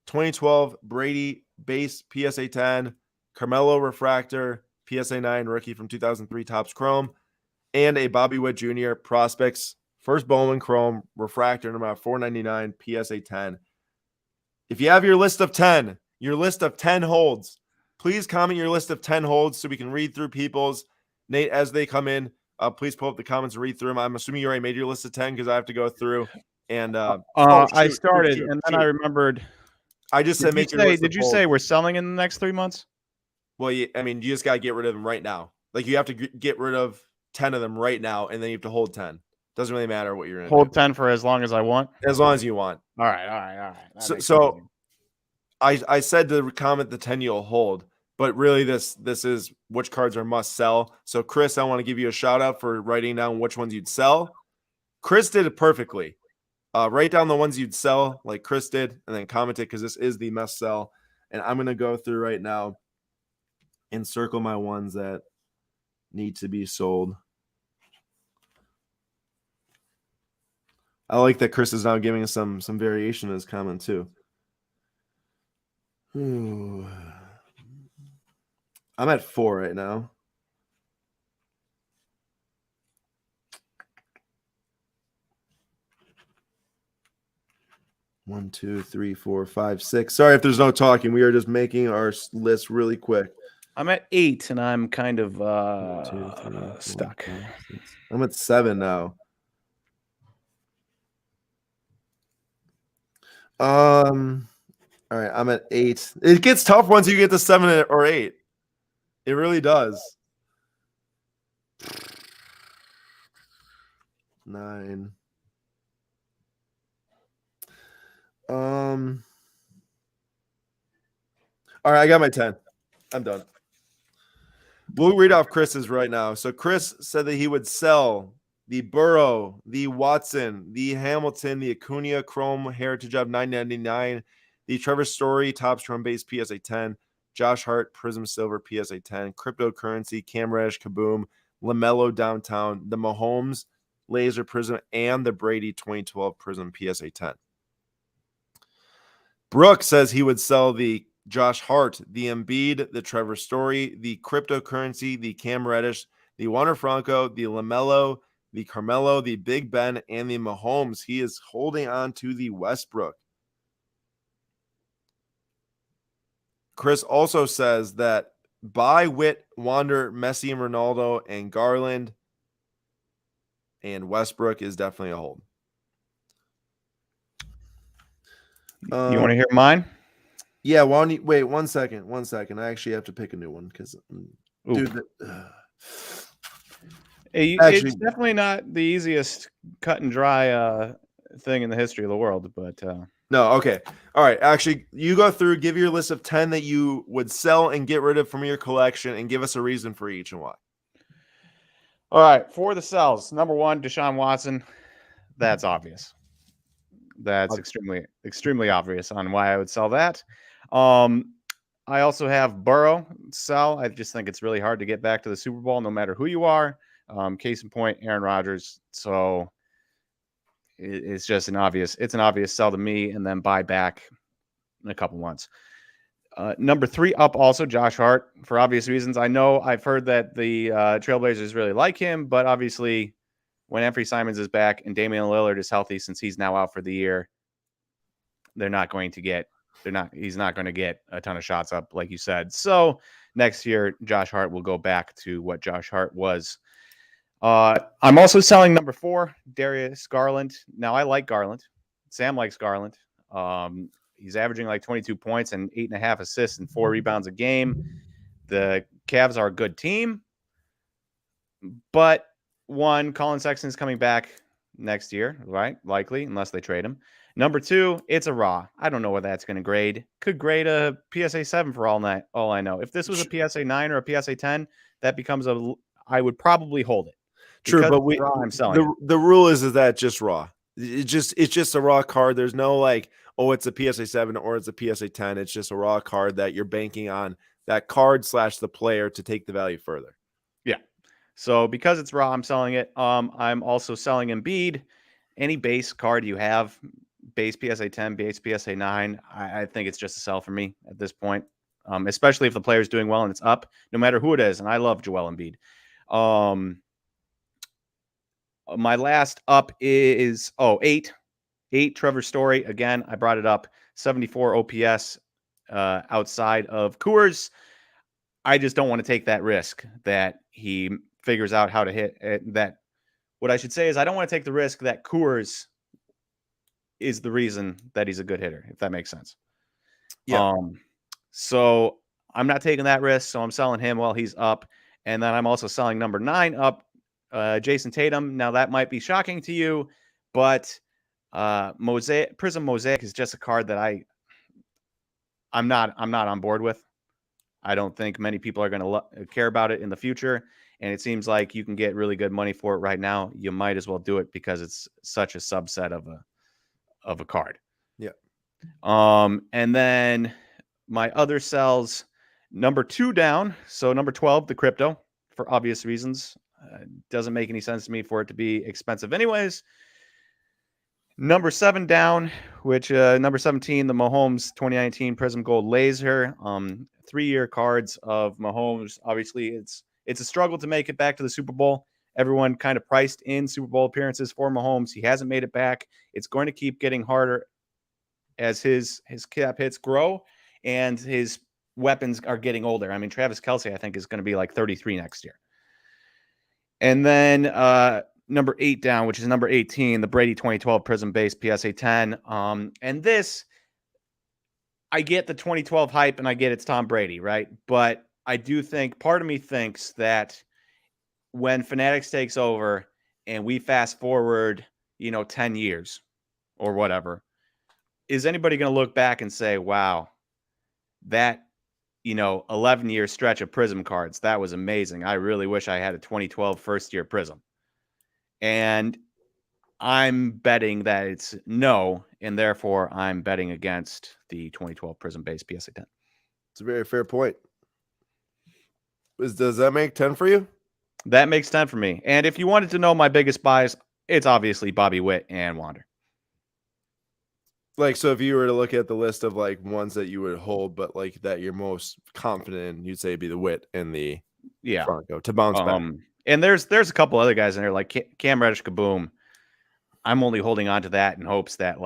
2012 Brady base PSA 10. Carmelo Refractor PSA 9 rookie from 2003 Topps Chrome. And a Bobby Witt Jr. Prospects first Bowman Chrome Refractor number 499 PSA 10. If you have your list of 10 holds, please comment your list of 10 holds so we can read through people's. Nate, as they come in, please pull up the comments and read through them. I'm assuming you already made your list of 10 because I have to go through and I started and then I remembered. I just said make your list. Did you say we're selling in the next 3 months? Well, you just got to get rid of them right now. Like you have to get rid of 10 of them right now, and then you have to hold 10. Doesn't really matter what you're going to hold 10 for as long as I want. As long as you want. All right. So I said to comment the 10 you'll hold. But really, this is which cards are must sell. So, Chris, I want to give you a shout out for writing down which ones you'd sell. Chris did it perfectly. Write down the ones you'd sell, like Chris did, and then comment it because this is the must sell. And I'm gonna go through right now and circle my ones that need to be sold. I like that Chris is now giving us some variation in his comment too. Ooh. I'm at 4 right now. One, 2, 3, 4, 5, 6. Sorry if there's no talking. We are just making our list really quick. I'm at 8, and I'm kind of 1, 2, 3, 4, stuck. 5, 6. I'm at 7 now. All right, I'm at 8. It gets tough once you get to 7 or 8. It really does. 9. All right, I got my 10. I'm done. We'll read off Chris's right now. So Chris said that he would sell the Burrow, the Watson, the Hamilton, the Acuna Chrome Heritage of $9.99, the Trevor Story Topps Drum Base PSA 10, Josh Hart Prism Silver PSA 10, Cryptocurrency, Cam Reddish Kaboom, LaMelo Downtown, the Mahomes Laser Prism, and the Brady 2012 Prism PSA 10. Brooke says he would sell the Josh Hart, the Embiid, the Trevor Story, the Cryptocurrency, the Cam Reddish, the Wander Franco, the LaMelo, the Carmelo, the Big Ben, and the Mahomes. He is holding on to the Westbrook. Chris also says that buy Witt, Wander, Messi, and Ronaldo, and Garland, and Westbrook is definitely a hold. You want to hear mine? Yeah, wait 1 second. 1 second. I actually have to pick a new one because, dude, it's definitely not the easiest cut and dry thing in the history of the world, but no, okay. All right. Actually, you go through, give your list of 10 that you would sell and get rid of from your collection, and give us a reason for each and why. All right, for the sells, number 1, Deshaun Watson. That's obvious. That's extremely obvious on why I would sell that. I also have Burrow sell. I just think it's really hard to get back to the Super Bowl, no matter who you are. Case in point, Aaron Rodgers. So it's just an obvious sell to me, and then buy back in a couple months. Number 3 up also Josh Hart for obvious reasons. I know I've heard that the Trailblazers really like him, but obviously when Anthony Simons is back and Damian Lillard is healthy, since he's now out for the year, he's not going to get a ton of shots up, like you said. So next year, Josh Hart will go back to what Josh Hart was. I'm also selling number 4, Darius Garland. Now, I like Garland. Sam likes Garland. He's averaging like 22 points and 8.5 assists and 4 rebounds a game. The Cavs are a good team, but one, Colin Sexton is coming back next year, right? Likely, unless they trade him. Number 2, it's a raw. I don't know what that's going to grade. Could grade a PSA 7 for all I know. If this was a PSA 9 or a PSA 10, that becomes I would probably hold it. True, but I'm selling the rule is that it's just raw. It's just a raw card. There's no like, oh, it's a PSA 7 or it's a PSA 10. It's just a raw card that you're banking on that card / the player to take the value further. Yeah. So because it's raw, I'm selling it. I'm also selling Embiid. Any base card you have, base PSA 10, base PSA 9, I think it's just a sell for me at this point, especially if the player's doing well and it's up, no matter who it is. And I love Joel Embiid. My last up is 8 Trevor Story. Again, I brought it up. 74 OPS outside of Coors. I just don't want to take that risk that he figures out how to hit it. That what I should say is I don't want to take the risk that Coors is the reason that he's a good hitter, if that makes sense. Yeah. So I'm not taking that risk. So I'm selling him while he's up. And then I'm also selling number 9 up, Jason Tatum. Now that might be shocking to you, but Prism Mosaic is just a card that I'm not on board with. I don't think many people are going to care about it in the future. And it seems like you can get really good money for it right now. You might as well do it because it's such a subset of a card. Yeah. And then my other sells, number 2 down. So number 12, the crypto, for obvious reasons. Doesn't make any sense to me for it to be expensive anyways. Number 7 down, which number 17, the Mahomes 2019 Prism Gold Laser. 3-year cards of Mahomes. Obviously, it's a struggle to make it back to the Super Bowl. Everyone kind of priced in Super Bowl appearances for Mahomes. He hasn't made it back. It's going to keep getting harder as his cap hits grow and his weapons are getting older. I mean, Travis Kelce, I think, is going to be like 33 next year. And then number 8 down, which is number 18, the Brady 2012 Prism Base PSA 10. And this, I get the 2012 hype and I get it's Tom Brady, right? But I do think, part of me thinks that when Fanatics takes over and we fast forward, 10 years or whatever, is anybody going to look back and say, wow, that 11-year stretch of Prism cards, that was amazing. I really wish I had a 2012 first-year Prism. And I'm betting that it's no, and therefore I'm betting against the 2012 Prism Base PSA 10. It's a very fair point. Does that make 10 for you? That makes 10 for me. And if you wanted to know my biggest buys, it's obviously Bobby Witt and Wander. Like, so if you were to look at the list of like ones that you would hold, but like that you're most confident in, you'd say it'd be the Witt and the Franco to bounce back. And there's a couple other guys in there like Cam Reddish, Kaboom. I'm only holding on to that in hopes that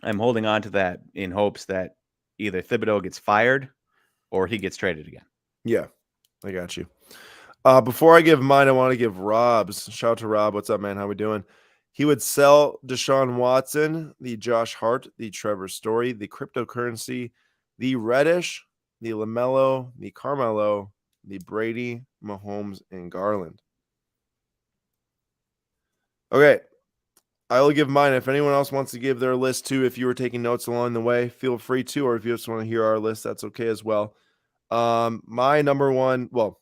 I'm holding on to that in hopes that either Thibodeau gets fired or he gets traded again. Yeah, I got you. Before I give mine, I want to give Rob's. Shout out to Rob. What's up, man? How we doing? He would sell Deshaun Watson, the Josh Hart, the Trevor Story, the cryptocurrency, the Reddish, the LaMelo, the Carmelo, the Brady, Mahomes, and Garland. Okay. I will give mine. If anyone else wants to give their list too, if you were taking notes along the way, feel free to, or if you just want to hear our list, that's okay as well. My number one, well,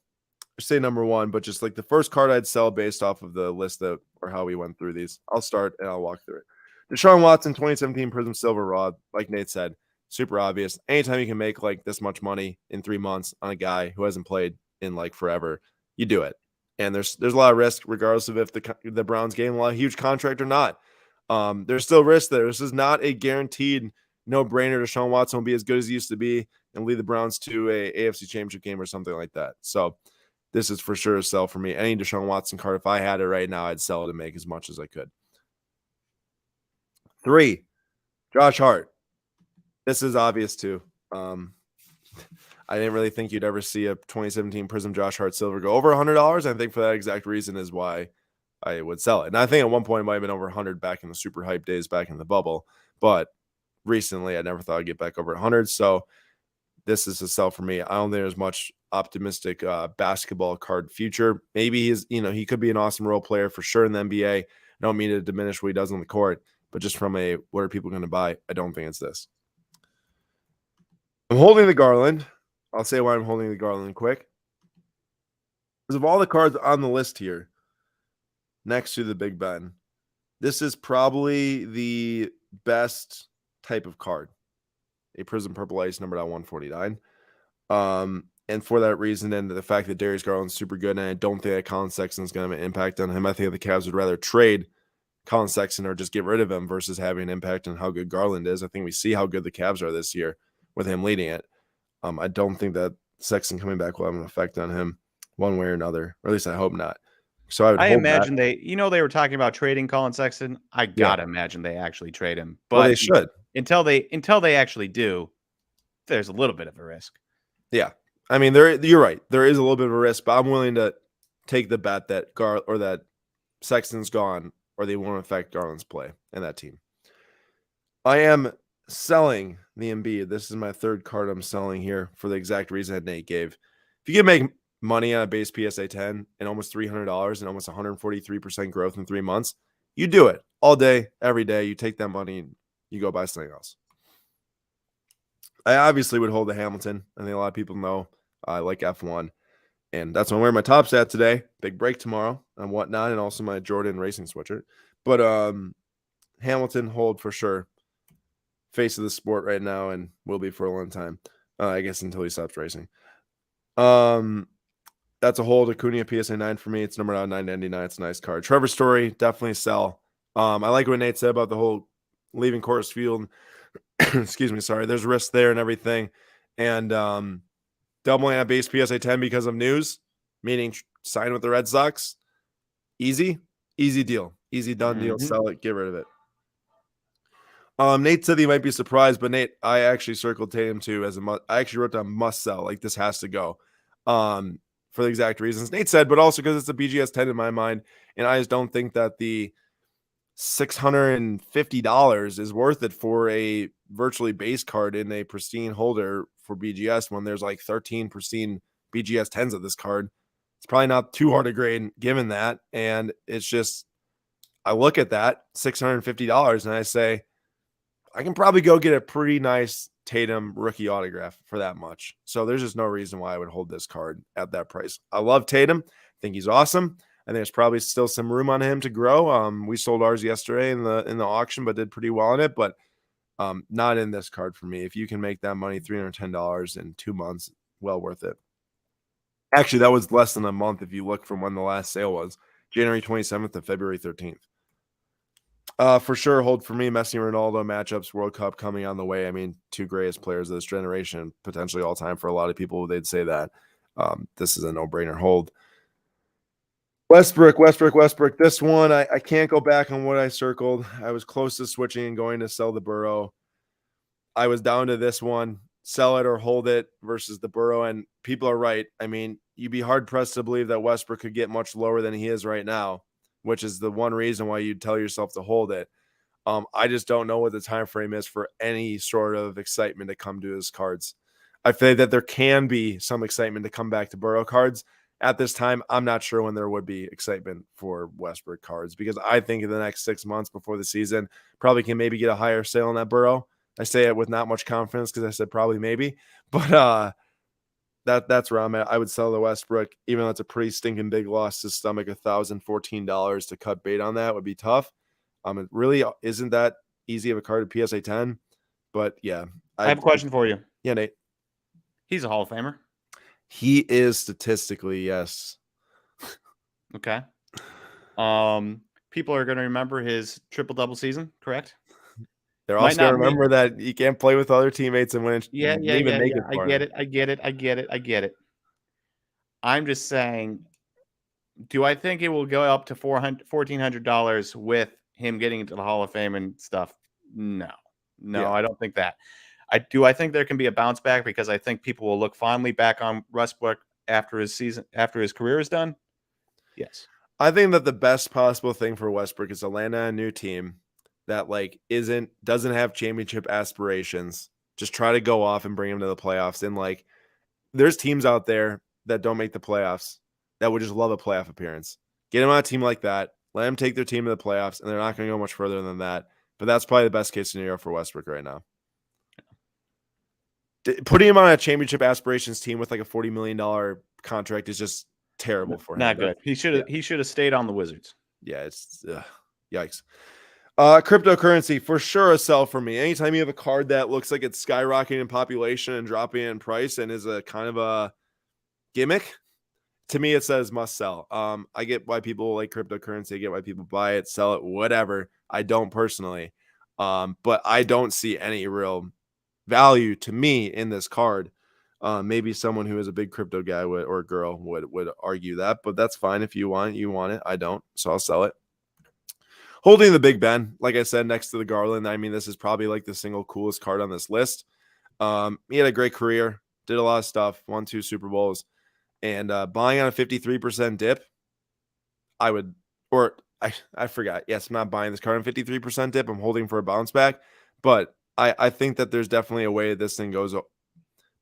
I say number one, but just like the first card I'd sell based off of the list that or how we went through these. I'll start and I'll walk through it. Deshaun Watson, 2017 Prism Silver Rod, like Nate said, super obvious. Anytime you can make like this much money in 3 months on a guy who hasn't played in like forever, you do it. And there's a lot of risk, regardless of if the Browns game a huge contract or not. There's still risk there. This is not a guaranteed no-brainer. Deshaun Watson will be as good as he used to be and lead the Browns to a AFC Championship game or something like that. So this is for sure a sell for me. Any Deshaun Watson card, if I had it right now, I'd sell it and make as much as I could. 3, Josh Hart. This is obvious too. I didn't really think you'd ever see a 2017 Prism Josh Hart Silver go over $100. I think for that exact reason is why I would sell it. And I think at one point it might have been over 100 back in the super hype days back in the bubble. But recently I never thought I'd get back over 100. So this is a sell for me. I don't think there's much optimistic basketball card future. Maybe he could be an awesome role player for sure in the NBA. I don't mean to diminish what he does on the court, but just from what are people going to buy? I don't think it's this. I'm holding the Garland. I'll say why I'm holding the Garland quick. Because of all the cards on the list here, next to the Big Ben, this is probably the best type of card. A Prism Purple Ice numbered at 149. And for that reason, and the fact that Darius Garland's super good, and I don't think that Colin Sexton's going to have an impact on him. I think the Cavs would rather trade Colin Sexton or just get rid of him versus having an impact on how good Garland is. I think we see how good the Cavs are this year with him leading it. I don't think that Sexton coming back will have an effect on him one way or another, or at least I hope not. So I imagine they were talking about trading Colin Sexton. I gotta imagine they actually trade him, but well, they should until they actually do. There's a little bit of a risk. Yeah, I mean, you're right. There is a little bit of a risk, but I'm willing to take the bet that that Sexton's gone, or they won't affect Garland's play and that team. I am selling the Embiid. This is my third card I'm selling here for the exact reason that Nate gave. If you can make money on a base PSA 10 and almost $300 and almost 143% growth in 3 months, you do it all day, every day. You take that money and you go buy something else. I obviously would hold the Hamilton. I think a lot of people know I like F1. And that's when I'm wearing my Topps at today. Big break tomorrow and whatnot, and also my Jordan Racing sweatshirt. But Hamilton hold for sure. Face of the sport right now and will be for a long time. I guess until he stops racing. That's a hold. Acuna PSA 9 for me. It's numbered out 999. It's a nice card. Trevor Story, definitely sell. I like what Nate said about the whole leaving Coors Field. Excuse me, sorry. There's risk there and everything. And doubling at base PSA 10 because of news, meaning sign with the Red Sox. Easy deal. Easy done deal. Sell it. Get rid of it. Nate said he might be surprised, but Nate, I actually circled Tatum too as a I actually wrote down must sell. Like this has to go. For the exact reasons Nate said, but also because it's a BGS 10 in my mind. And I just don't think that the $650 is worth it for a virtually base card in a pristine holder for BGS when there's like 13 pristine BGS 10s of this card. It's probably not too hard to grade given that. And it's just, I look at that $650 and I say, I can probably go get a pretty nice Tatum rookie autograph for that much. So there's just no reason why I would hold this card at that price. I love Tatum. I think he's awesome. I think there's probably still some room on him to grow. We sold ours yesterday in the auction, but did pretty well on it. But not in this card for me. If you can make that money, $310 in 2 months, well worth it. Actually, that was less than a month if you look from when the last sale was, January 27th to February 13th. For sure, hold for me. Messi and Ronaldo matchups, World Cup coming on the way. I mean, two greatest players of this generation, potentially all time for a lot of people. They'd say that. This is a no-brainer hold. Westbrook. This one, I can't go back on what I circled. I was close to switching and going to sell the Burrow. I was down to this one, sell it or hold it versus the Burrow. And people are right. I mean, you'd be hard-pressed to believe that Westbrook could get much lower than he is right now, which is the one reason why you'd tell yourself to hold it. I just don't know what the time frame is for any sort of excitement to come to his cards. I feel that there can be some excitement to come back to Burrow cards. At this time, I'm not sure when there would be excitement for Westbrook cards because I think in the next 6 months before the season, probably can maybe get a higher sale on that Burrow. I say it with not much confidence because I said probably maybe, but that's where I'm at. I would sell the Westbrook, even though it's a pretty stinking big loss to stomach. $1,014 to cut bait on that would be tough. It really isn't that easy of a card at PSA 10, but yeah. I have a question for you. Yeah, Nate. He's a Hall of Famer. He is statistically, yes. Okay. People are going to remember his triple-double season, correct? They're also going to remember that you can't play with other teammates and win. Yeah. I get it. I'm just saying, do I think it will go up to $1,400 with him getting into the Hall of Fame and stuff? No, yeah. I don't think that. I think there can be a bounce back because I think people will look fondly back on Westbrook after his career is done. Yes. I think that the best possible thing for Westbrook is to land on a new team that doesn't have championship aspirations. Just try to go off and bring him to the playoffs. And there's teams out there that don't make the playoffs that would just love a playoff appearance. Get him on a team like that. Let him take their team to the playoffs, and they're not going to go much further than that. But that's probably the best case scenario for Westbrook right now. Putting him on a championship aspirations team with like a $40 million contract is just terrible for him. Not good. He should have stayed on the Wizards. Yeah, it's yikes. Cryptocurrency, for sure a sell for me. Anytime you have a card that looks like it's skyrocketing in population and dropping in price and is a kind of a gimmick, to me it says must sell. I get why people like cryptocurrency. I get why people buy it, sell it, whatever. I don't personally. But I don't see any real value to me in this card. Maybe someone who is a big crypto guy or girl would argue that, but that's fine. If you want it. I don't, so I'll sell it. Holding the Big Ben, like I said, next to the Garland. I mean, this is probably like the single coolest card on this list. He had a great career, did a lot of stuff, won 2 Super Bowls, and buying on a 53% dip, I forgot. Yes, I'm not buying this card on 53% dip. I'm holding for a bounce back, but I think that there's definitely a way this thing goes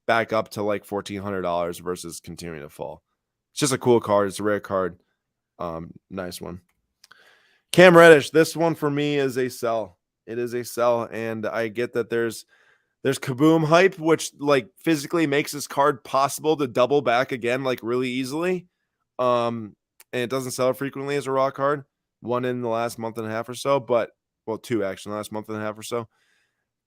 back up to like $1,400 versus continuing to fall. It's just a cool card. It's a rare card. Nice one. Cam Reddish, this one for me is a sell. It is a sell, and I get that there's There's Kaboom hype, which like physically makes this card possible to double back again like really easily. And it doesn't sell frequently as a raw card. One in the last month and a half or so, but well, two actually in the last month and a half or so.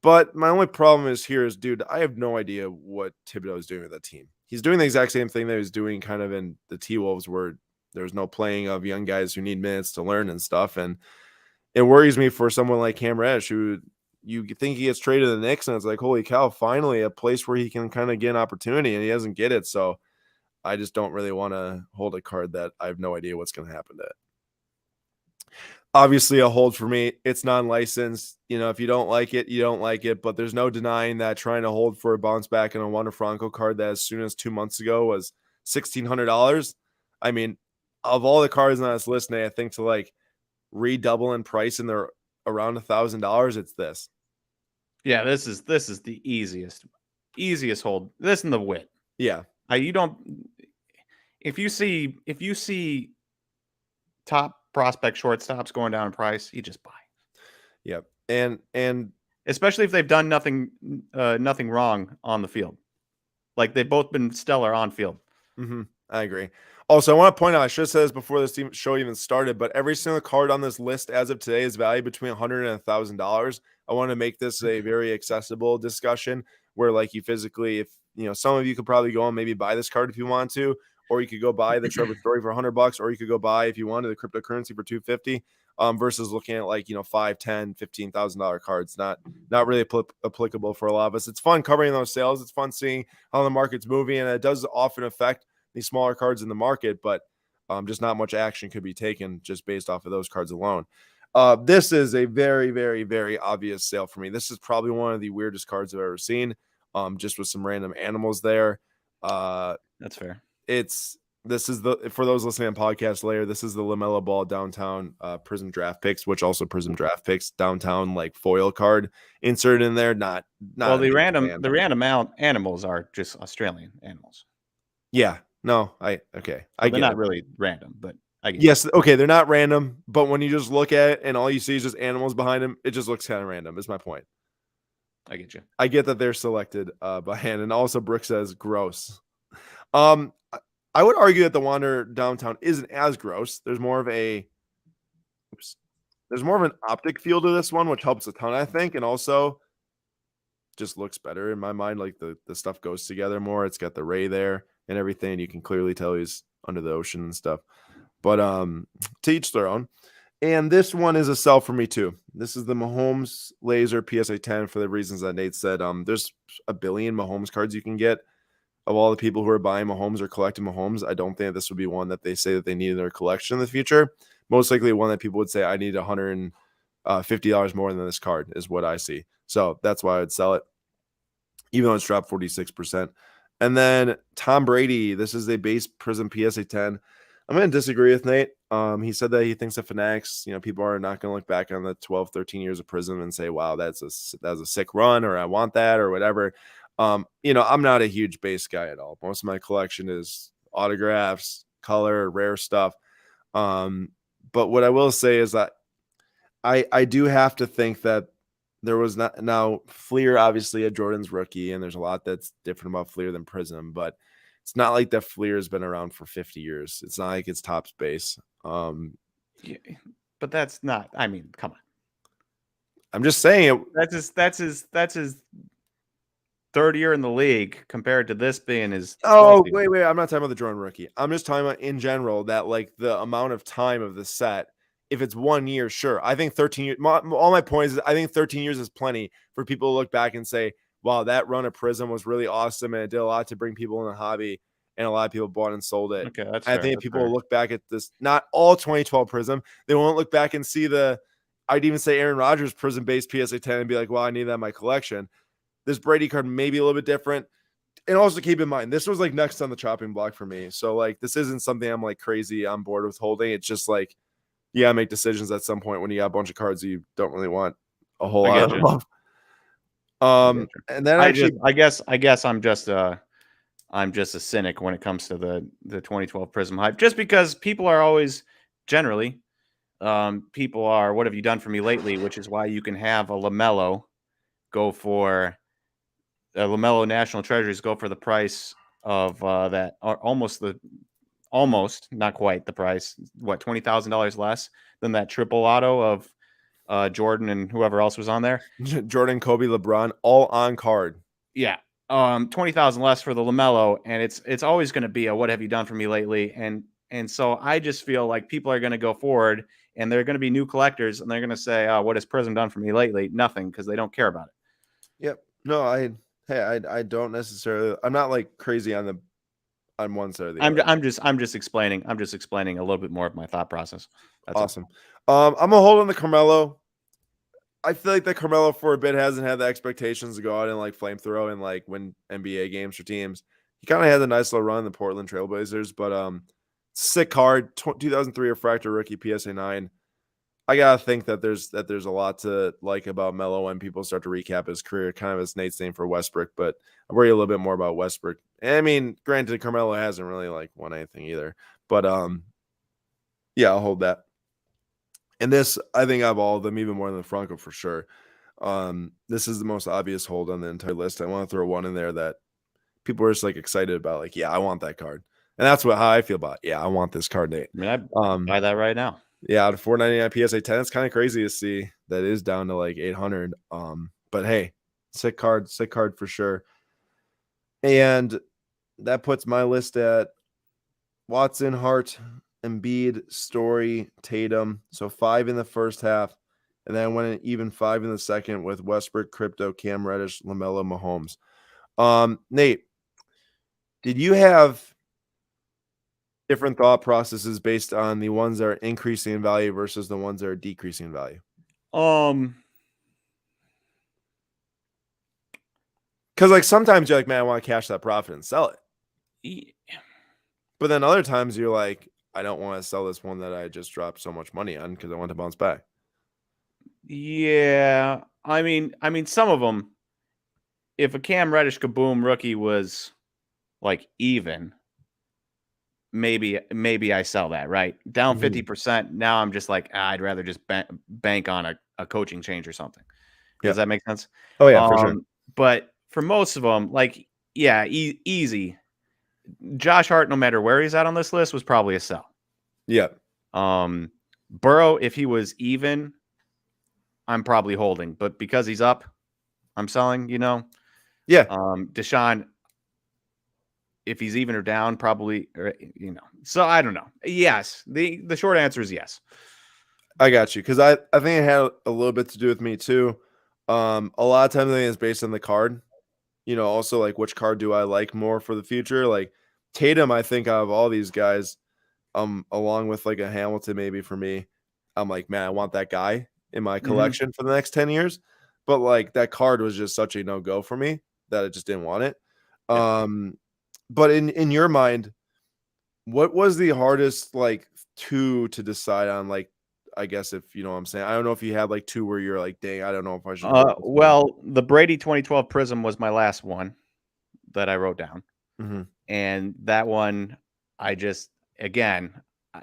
But my only problem is here is, dude, I have no idea what Thibodeau is doing with that team. He's doing the exact same thing that he was doing kind of in the T-Wolves, where there's no playing of young guys who need minutes to learn and stuff. And it worries me for someone like Cam Reddish, who you think he gets traded to the Knicks, and it's like, holy cow, finally a place where he can kind of get an opportunity, and he doesn't get it. So I just don't really want to hold a card that I have no idea what's going to happen to it. Obviously a hold for me. It's non-licensed. You know, if you don't like it, you don't like it, but there's no denying that trying to hold for a bounce back in a Wander Franco card that as soon as 2 months ago was $1,600. I mean, of all the cards on this list, Nate, I think to like redouble in price and they're around $1,000, it's this. Yeah, this is the easiest hold. This and the wit. Yeah. You don't if you see top prospect shortstops going down in price, you just buy. Yep. And especially if they've done nothing wrong on the field. Like they've both been stellar on field. Mm-hmm. I agree. Also, I want to point out, I should have said this before this show even started, but every single card on this list as of today is valued between $100 and $1,000. I want to make this a very accessible discussion where, like, you physically, if you know, some of you could probably go and maybe buy this card if you want to, or you could go buy the Trevor Story for $100, or you could go buy, if you wanted, the cryptocurrency for $250. Versus looking at like, you know, $5,000, $10,000, $15,000 cards, not really applicable for a lot of us. It's fun covering those sales. It's fun seeing how the market's moving, and it does often affect these smaller cards in the market, but just not much action could be taken just based off of those cards alone. This is a very, very, very obvious sale for me. This is probably one of the weirdest cards I've ever seen, just with some random animals there. That's fair. This is the, for those listening on podcast layer, this is the LaMelo Ball downtown Prism draft picks, which also Prism draft picks downtown like foil card inserted in there. Not well, the random animals are just Australian animals. Yeah, no, okay. Well, they're not really random, but I get yes, okay, they're not random, but when you just look at it and all you see is just animals behind them, it just looks kind of random, is my point. I get you. I get that they're selected by hand, and also Brick says gross. I would argue that the Wander downtown isn't as gross. There's more of an optic feel to this one, which helps a ton, I think, and also just looks better in my mind. Like the stuff goes together more. It's got the ray there and everything. You can clearly tell he's under the ocean and stuff. But to each their own. And this one is a sell for me too. This is the Mahomes Laser PSA 10 for the reasons that Nate said. There's a billion Mahomes cards you can get. Of all the people who are buying Mahomes or collecting Mahomes, I don't think this would be one that they say that they need in their collection in the future. Most likely one that people would say, I need $150 more than this card is what I see. So that's why I would sell it, even though it's dropped 46%. And then Tom Brady, this is a base Prism PSA 10. I'm going to disagree with Nate. He said that he thinks that Fanatics, you know, people are not going to look back on the 12, 13 years of Prism and say, wow, that was a sick run, or I want that, or whatever. You know, I'm not a huge base guy at all. Most of my collection is autographs, color, rare stuff. But what I will say is that I do have to think that there was not, now Fleer, obviously a Jordan's rookie, and there's a lot that's different about Fleer than Prism, but it's not like that Fleer has been around for 50 years. It's not like it's top space. Yeah, but that's not, I mean, come on. I'm just saying it. That's his third year in the league compared to this being his. Oh, wait. I'm not talking about the Jordan rookie. I'm just talking about in general that like the amount of time of the set. If it's 1 year, sure. I think 13 years. All my points is I think 13 years is plenty for people to look back and say, wow, that run of Prism was really awesome and it did a lot to bring people in the hobby, and a lot of people bought and sold it. Okay, that's I think people will look back at this, not all 2012 Prism. They won't look back and see I'd even say Aaron Rodgers Prism-based PSA 10 and be like, well, I need that in my collection. This Brady card may be a little bit different. And also keep in mind, this was like next on the chopping block for me. So like, this isn't something I'm like crazy on board with holding. It's just like, yeah, make decisions at some point when you got a bunch of cards you don't really want a whole lot of. And then I guess I'm just a cynic when it comes to the 2012 Prism hype, just because people are always generally people are, what have you done for me lately? Which is why you can have a LaMelo go for LaMelo National Treasures go for the price of that, or almost not quite the price. What, $20,000 less than that triple auto of Jordan and whoever else was on there? Jordan, Kobe, LeBron, all on card. Yeah. 20,000 less for the LaMelo, and it's always going to be a what have you done for me lately? And so I just feel like people are going to go forward, and they're going to be new collectors, and they're going to say, "Oh, what has Prism done for me lately?" Nothing, because they don't care about it. Yep. No, I don't necessarily. I'm not like crazy on one side or the other. I'm just explaining a little bit more of my thought process. That's awesome. I'm gonna hold on the Carmelo. I feel like the Carmelo for a bit hasn't had the expectations to go out and like flamethrow and like win NBA games for teams. He kind of had a nice little run in the Portland Trailblazers, but sick card, 2003 refractor rookie PSA 9. I gotta think that there's a lot to like about Melo when people start to recap his career, kind of as Nate's saying for Westbrook, but I worry a little bit more about Westbrook. And I mean, granted, Carmelo hasn't really like won anything either, but yeah, I'll hold that. And this, I think, of all of them, even more than the Franco for sure. This is the most obvious hold on the entire list. I want to throw one in there that people are just like excited about, like, yeah, I want that card, and that's how I feel about it. Yeah, I want this card, Nate. I mean, I buy that right now. Yeah, out of $499 PSA 10, it's kind of crazy to see that is down to like 800. But hey, sick card for sure. And that puts my list at Watson, Hart, Embiid, Story, Tatum. So 5 in the first half. And then I went even 5 in the second with Westbrook, Crypto, Cam Reddish, LaMelo, Mahomes. Nate, did you have different thought processes based on the ones that are increasing in value versus the ones that are decreasing in value? Because like sometimes you're like, man, I want to cash that profit and sell it. Yeah. But then other times you're like, I don't want to sell this one that I just dropped so much money on because I want to bounce back. Yeah, I mean, some of them. If a Cam Reddish Kaboom rookie was like even, maybe I sell that, right? Down 50%. Now I'm just like, I'd rather just bank on a coaching change or something. Does that make sense? Oh yeah, for sure. But for most of them, like, yeah, easy. Josh Hart, no matter where he's at on this list, was probably a sell. Yeah. Burrow, if he was even, I'm probably holding, but because he's up, I'm selling, Yeah. Deshaun, if he's even or down, probably, so I don't know. Yes. The short answer is yes. I got you. Cause I think it had a little bit to do with me too. A lot of times I think it's based on the card, also like which card do I like more for the future? Like Tatum, I think out of all these guys, along with like a Hamilton, maybe for me, I'm like, man, I want that guy in my collection for the next 10 years. But like that card was just such a no-go for me that I just didn't want it. But in your mind, what was the hardest like two to decide on? Like, I guess if you know what I'm saying. I don't know if you had like two where you're like, dang, I don't know if I should. Well, the Brady 2012 Prism was my last one that I wrote down. And that one, I just, again,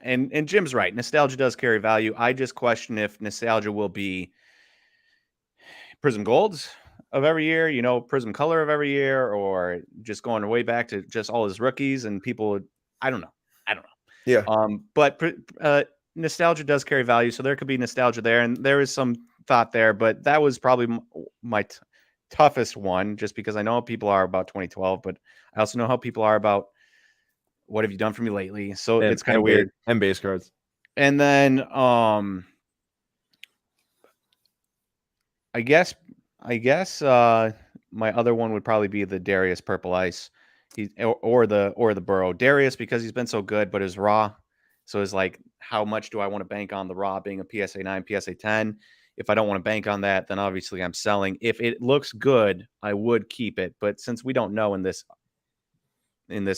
and Jim's right. Nostalgia does carry value. I just question if nostalgia will be Prism Golds of every year, Prism Color of every year, or just going way back to just all his rookies and people. I don't know. Yeah. But nostalgia does carry value, so there could be nostalgia there, and there is some thought there. But that was probably my toughest one, just because I know how people are about 2012, but I also know how people are about what have you done for me lately. So it's kind of weird. And base cards. And then I guess my other one would probably be the Darius Purple Ice. Or the Burrow. Darius, because he's been so good, but is raw. So it's like, how much do I want to bank on the raw being a PSA 9, PSA 10? If I don't want to bank on that, then obviously I'm selling. If it looks good, I would keep it. But since we don't know in this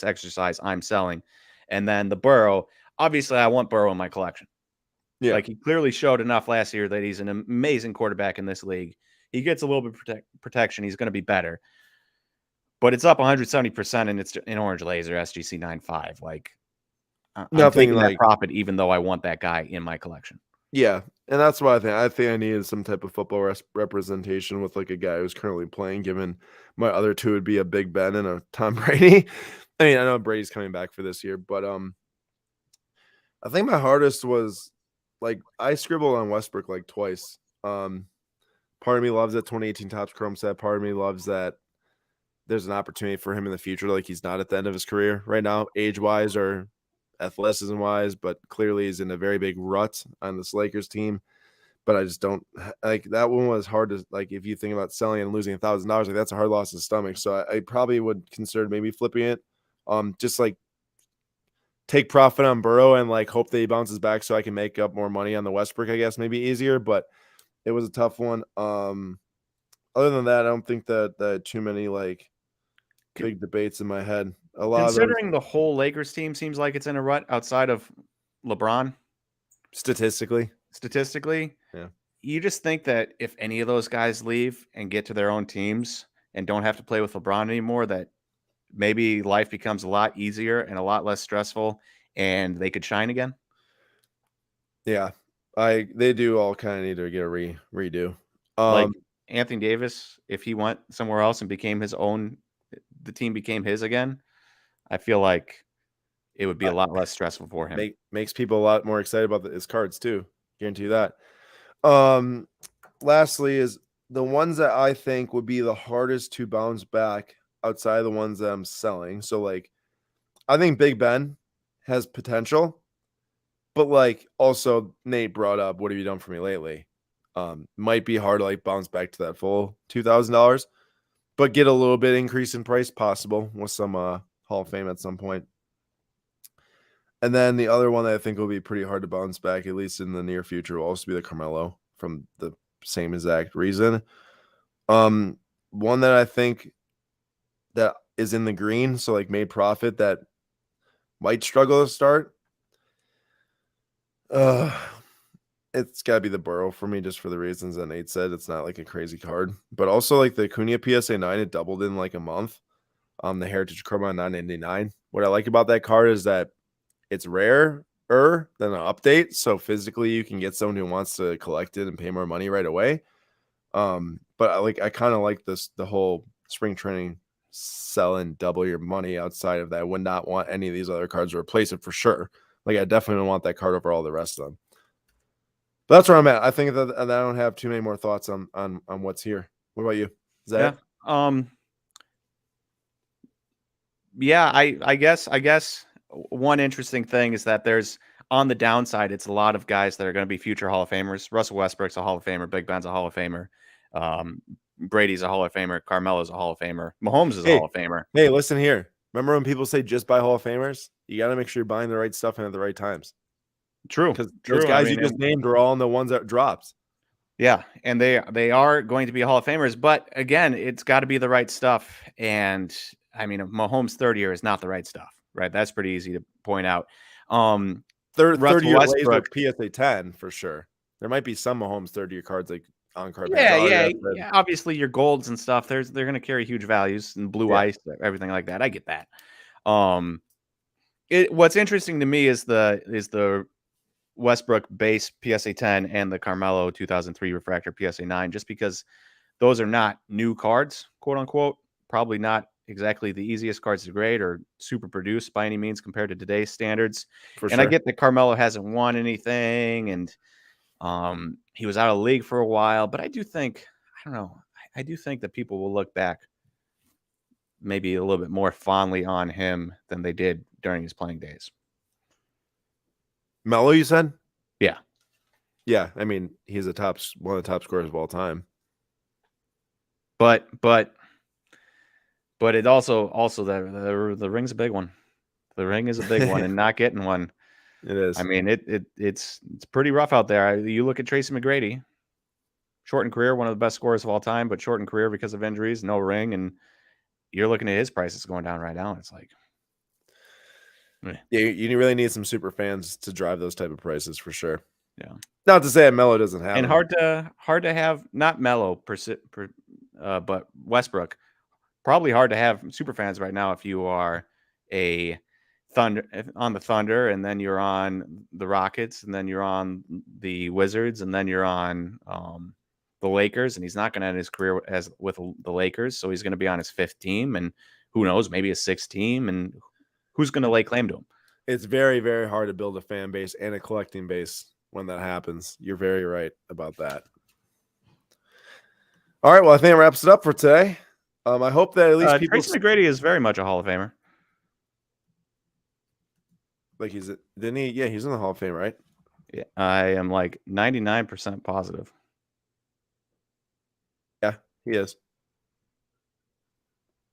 exercise, I'm selling. And then the Burrow, obviously I want Burrow in my collection. Yeah. Like, he clearly showed enough last year that he's an amazing quarterback in this league. He gets a little bit of protection. He's going to be better. But it's up 170%, and it's an orange laser SGC 9.5. Like, I'm taking that profit, even though I want that guy in my collection. Yeah, and that's what I think. I think I needed some type of football representation with like a guy who's currently playing. Given my other two would be a Big Ben and a Tom Brady. I mean, I know Brady's coming back for this year, but I think my hardest was like I scribbled on Westbrook like twice. Part of me loves that 2018 Topps Chrome set. Part of me loves that there's an opportunity for him in the future. Like he's not at the end of his career right now, age wise or athleticism wise, but clearly he's in a very big rut on this Lakers team. But I just don't like that one was hard to like if you think about selling and losing $1,000, like that's a hard loss in the stomach. So I probably would consider maybe flipping it. Just like take profit on Burrow and like hope that he bounces back so I can make up more money on the Westbrook, I guess maybe easier, but it was a tough one. Other than that, I don't think that too many like big debates in my head. A lot of those Considering the whole Lakers team seems like it's in a rut outside of LeBron, statistically. statistically, Yeah. you just think that if any of those guys leave and get to their own teams and don't have to play with LeBron anymore, that maybe life becomes a lot easier and a lot less stressful and they could shine again. Yeah. They do all kind of need to get a redo. Like Anthony Davis, if he went somewhere else and became his own, the team became his again, I feel like it would be a lot less stressful for him. Makes people a lot more excited about his cards too. Guarantee you that. Lastly is the ones that I think would be the hardest to bounce back outside of the ones that I'm selling. So like I think Big Ben has potential, but like also Nate brought up, what have you done for me lately? Might be hard to like bounce back to that full $2,000, but get a little bit increase in price possible with some Hall of Fame at some point. And then the other one that I think will be pretty hard to bounce back, at least in the near future, will also be the Carmelo from the same exact reason. One that I think that is in the green, so like made profit that might struggle to start. It's got to be the Burrow for me, just for the reasons that Nate said. It's not like a crazy card, but also like the Acuna PSA 9, it doubled in like a month. The Heritage Chrome on 999. What I like about that card is that it's rarer than an update, so physically you can get someone who wants to collect it and pay more money right away. But I kind of like the whole spring training sell and double your money outside of that. I would not want any of these other cards to replace it for sure. Like I definitely don't want that card over all the rest of them. But that's where I'm at. I think that I don't have too many more thoughts on what's here. What about you? Is that it? Yeah, I guess one interesting thing is that there's on the downside, it's a lot of guys that are going to be future Hall of Famers. Russell Westbrook's a Hall of Famer. Big Ben's a Hall of Famer. Brady's a Hall of Famer. Carmelo's a Hall of Famer. Mahomes is a Hall of Famer. Hey, listen here. Remember when people say just buy Hall of Famers? You got to make sure you're buying the right stuff and at the right times. True. Because those guys you just named are all in the ones that dropped. Yeah, and they are going to be Hall of Famers, but again, it's got to be the right stuff. And I mean, Mahomes' third year is not the right stuff, right? That's pretty easy to point out. Third year Westbrook PSA 10 for sure. There might be some Mahomes third year cards like on card. Yeah. Obviously, your golds and stuff. They're going to carry huge values and blue ice, everything like that. I get that. What's interesting to me is the Westbrook base PSA 10 and the Carmelo 2003 refractor PSA 9, just because those are not new cards, quote unquote. Probably not exactly the easiest cards to grade or super produced by any means compared to today's standards. I get that Carmelo hasn't won anything and he was out of the league for a while, but I do think that people will look back maybe a little bit more fondly on him than they did during his playing days. Melo, you said? Yeah. Yeah, I mean, he's one of the top scorers of all time. But it also the ring's a big one. The ring is a big one, and not getting one. It is. I mean, it's pretty rough out there. You look at Tracy McGrady, shortened career, one of the best scorers of all time, but shortened career because of injuries, no ring, and you're looking at his prices going down right now. And it's like, yeah, you really need some super fans to drive those type of prices for sure. Yeah. Not to say that Melo doesn't have, and hard to have not Melo but Westbrook. Probably hard to have super fans right now if you are a Thunder, and then you're on the Rockets, and then you're on the Wizards, and then you're on the Lakers, and he's not going to end his career with the Lakers, so he's going to be on his 5th team, and who knows, maybe a 6th team, and who's going to lay claim to him? It's very, very hard to build a fan base and a collecting base when that happens. You're very right about that. All right, well, I think that wraps it up for today. I hope that at least people. Tracy McGrady is very much a Hall of Famer. Like didn't he? Yeah, he's in the Hall of Fame, right? Yeah, I am like 99% positive. Yeah, he is.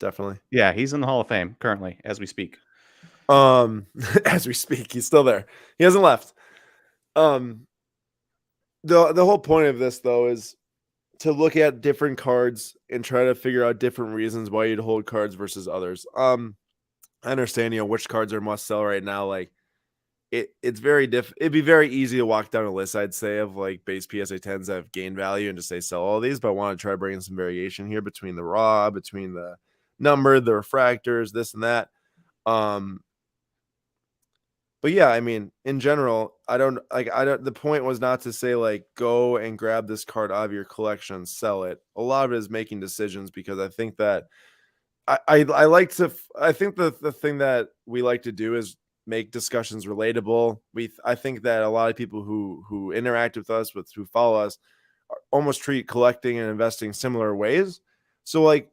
Definitely. Yeah, he's in the Hall of Fame currently as we speak. As we speak, he's still there. He hasn't left. The whole point of this though is to look at different cards and try to figure out different reasons why you'd hold cards versus others. I understand, which cards are must sell right now. Like it's very it'd be very easy to walk down a list, I'd say, of like base PSA 10s that have gained value and just say sell all these, but I want to try bringing some variation here between the raw, between the numbered, the refractors, this and that. But yeah, I mean, in general, the point was not to say like go and grab this card out of your collection, sell it. A lot of it is making decisions, because I think that I think the thing that we like to do is make discussions relatable. I think that a lot of people who interact with us, who follow us, almost treat collecting and investing similar ways. So like,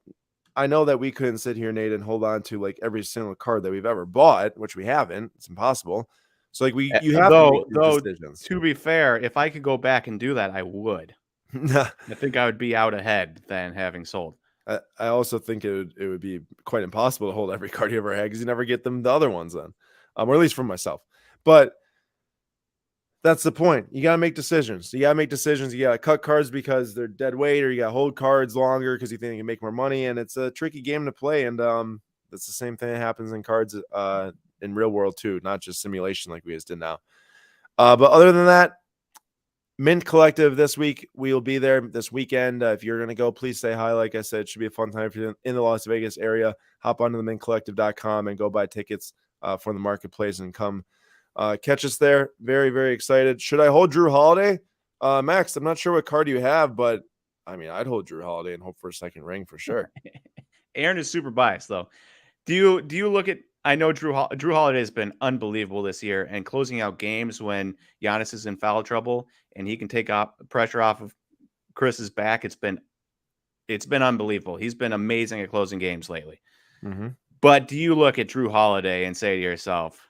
I know that we couldn't sit here, Nate, and hold on to like every single card that we've ever bought, which we haven't. It's impossible. So like you have to make these decisions. To be fair, if I could go back and do that, I would. I think I would be out ahead than having sold. I also think it would be quite impossible to hold every card you ever had, because you never get the other ones then, or at least from myself. But that's the point. You got to make decisions. You got to cut cards because they're dead weight, or you got to hold cards longer because you think you can make more money. And it's a tricky game to play. And that's the same thing that happens in cards in real world too, not just simulation like we just did now. But other than that, Mint Collective this week, we'll be there this weekend. If you're going to go, please say hi. Like I said, it should be a fun time if you're in the Las Vegas area. Hop onto the mintcollective.com and go buy tickets for the marketplace and come catch us there. Very, very excited. Should I hold Drew Holiday? Max, I'm not sure what card you have, but I mean, I'd hold Drew Holiday and hope for a second ring for sure. Aaron is super biased though. Do you look at, I know Drew Holiday has been unbelievable this year, and closing out games when Giannis is in foul trouble and he can take pressure off of Chris's back. It's been unbelievable. He's been amazing at closing games lately. Mm-hmm. But do you look at Drew Holiday and say to yourself,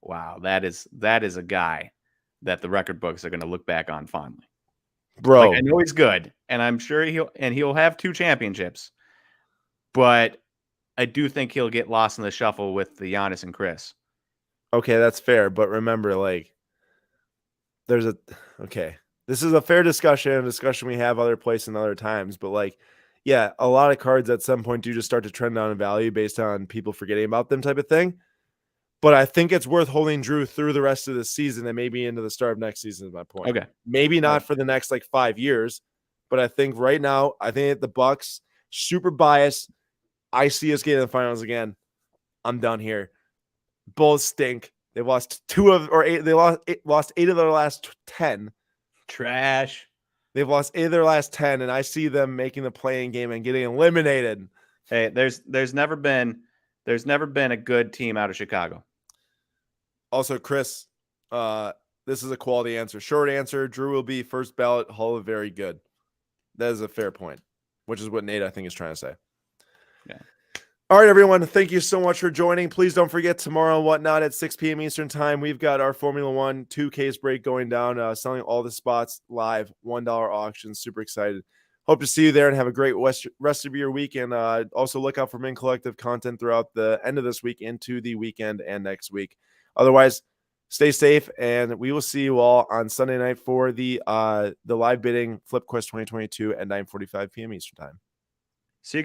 wow, that is a guy that the record books are going to look back on fondly? Bro, like, I know he's good, and I'm sure he'll have 2 championships, but I do think he'll get lost in the shuffle with the Giannis and Chris. Okay, that's fair. But remember, like, this is a fair discussion we have other places and other times. But like, yeah, a lot of cards at some point do just start to trend down in value based on people forgetting about them type of thing. But I think it's worth holding Drew through the rest of the season and maybe into the start of next season is my point. Okay. Maybe not for the next like 5 years, but I think right now, I think the Bucks, super biased. I see us getting in the finals again. I'm done here. Bulls stink. They've lost 8 of their last 10. Trash. They've lost 8 of their last 10, and I see them making the playing game and getting eliminated. Hey, there's never been a good team out of Chicago. Also, Chris, this is a quality answer. Short answer, Drew will be first ballot Hall of Very Good. That is a fair point, which is what Nate, I think, is trying to say. Yeah. All right, everyone. Thank you so much for joining. Please don't forget tomorrow and whatnot at 6 p.m. Eastern time. We've got our Formula One 2 case break going down, selling all the spots live, $1 auction. Super excited. Hope to see you there and have a great rest of your week. And also look out for Mint Collective content throughout the end of this week into the weekend and next week. Otherwise, stay safe, and we will see you all on Sunday night for the live bidding Flip Quest 2022 at 9:45 p.m. Eastern time.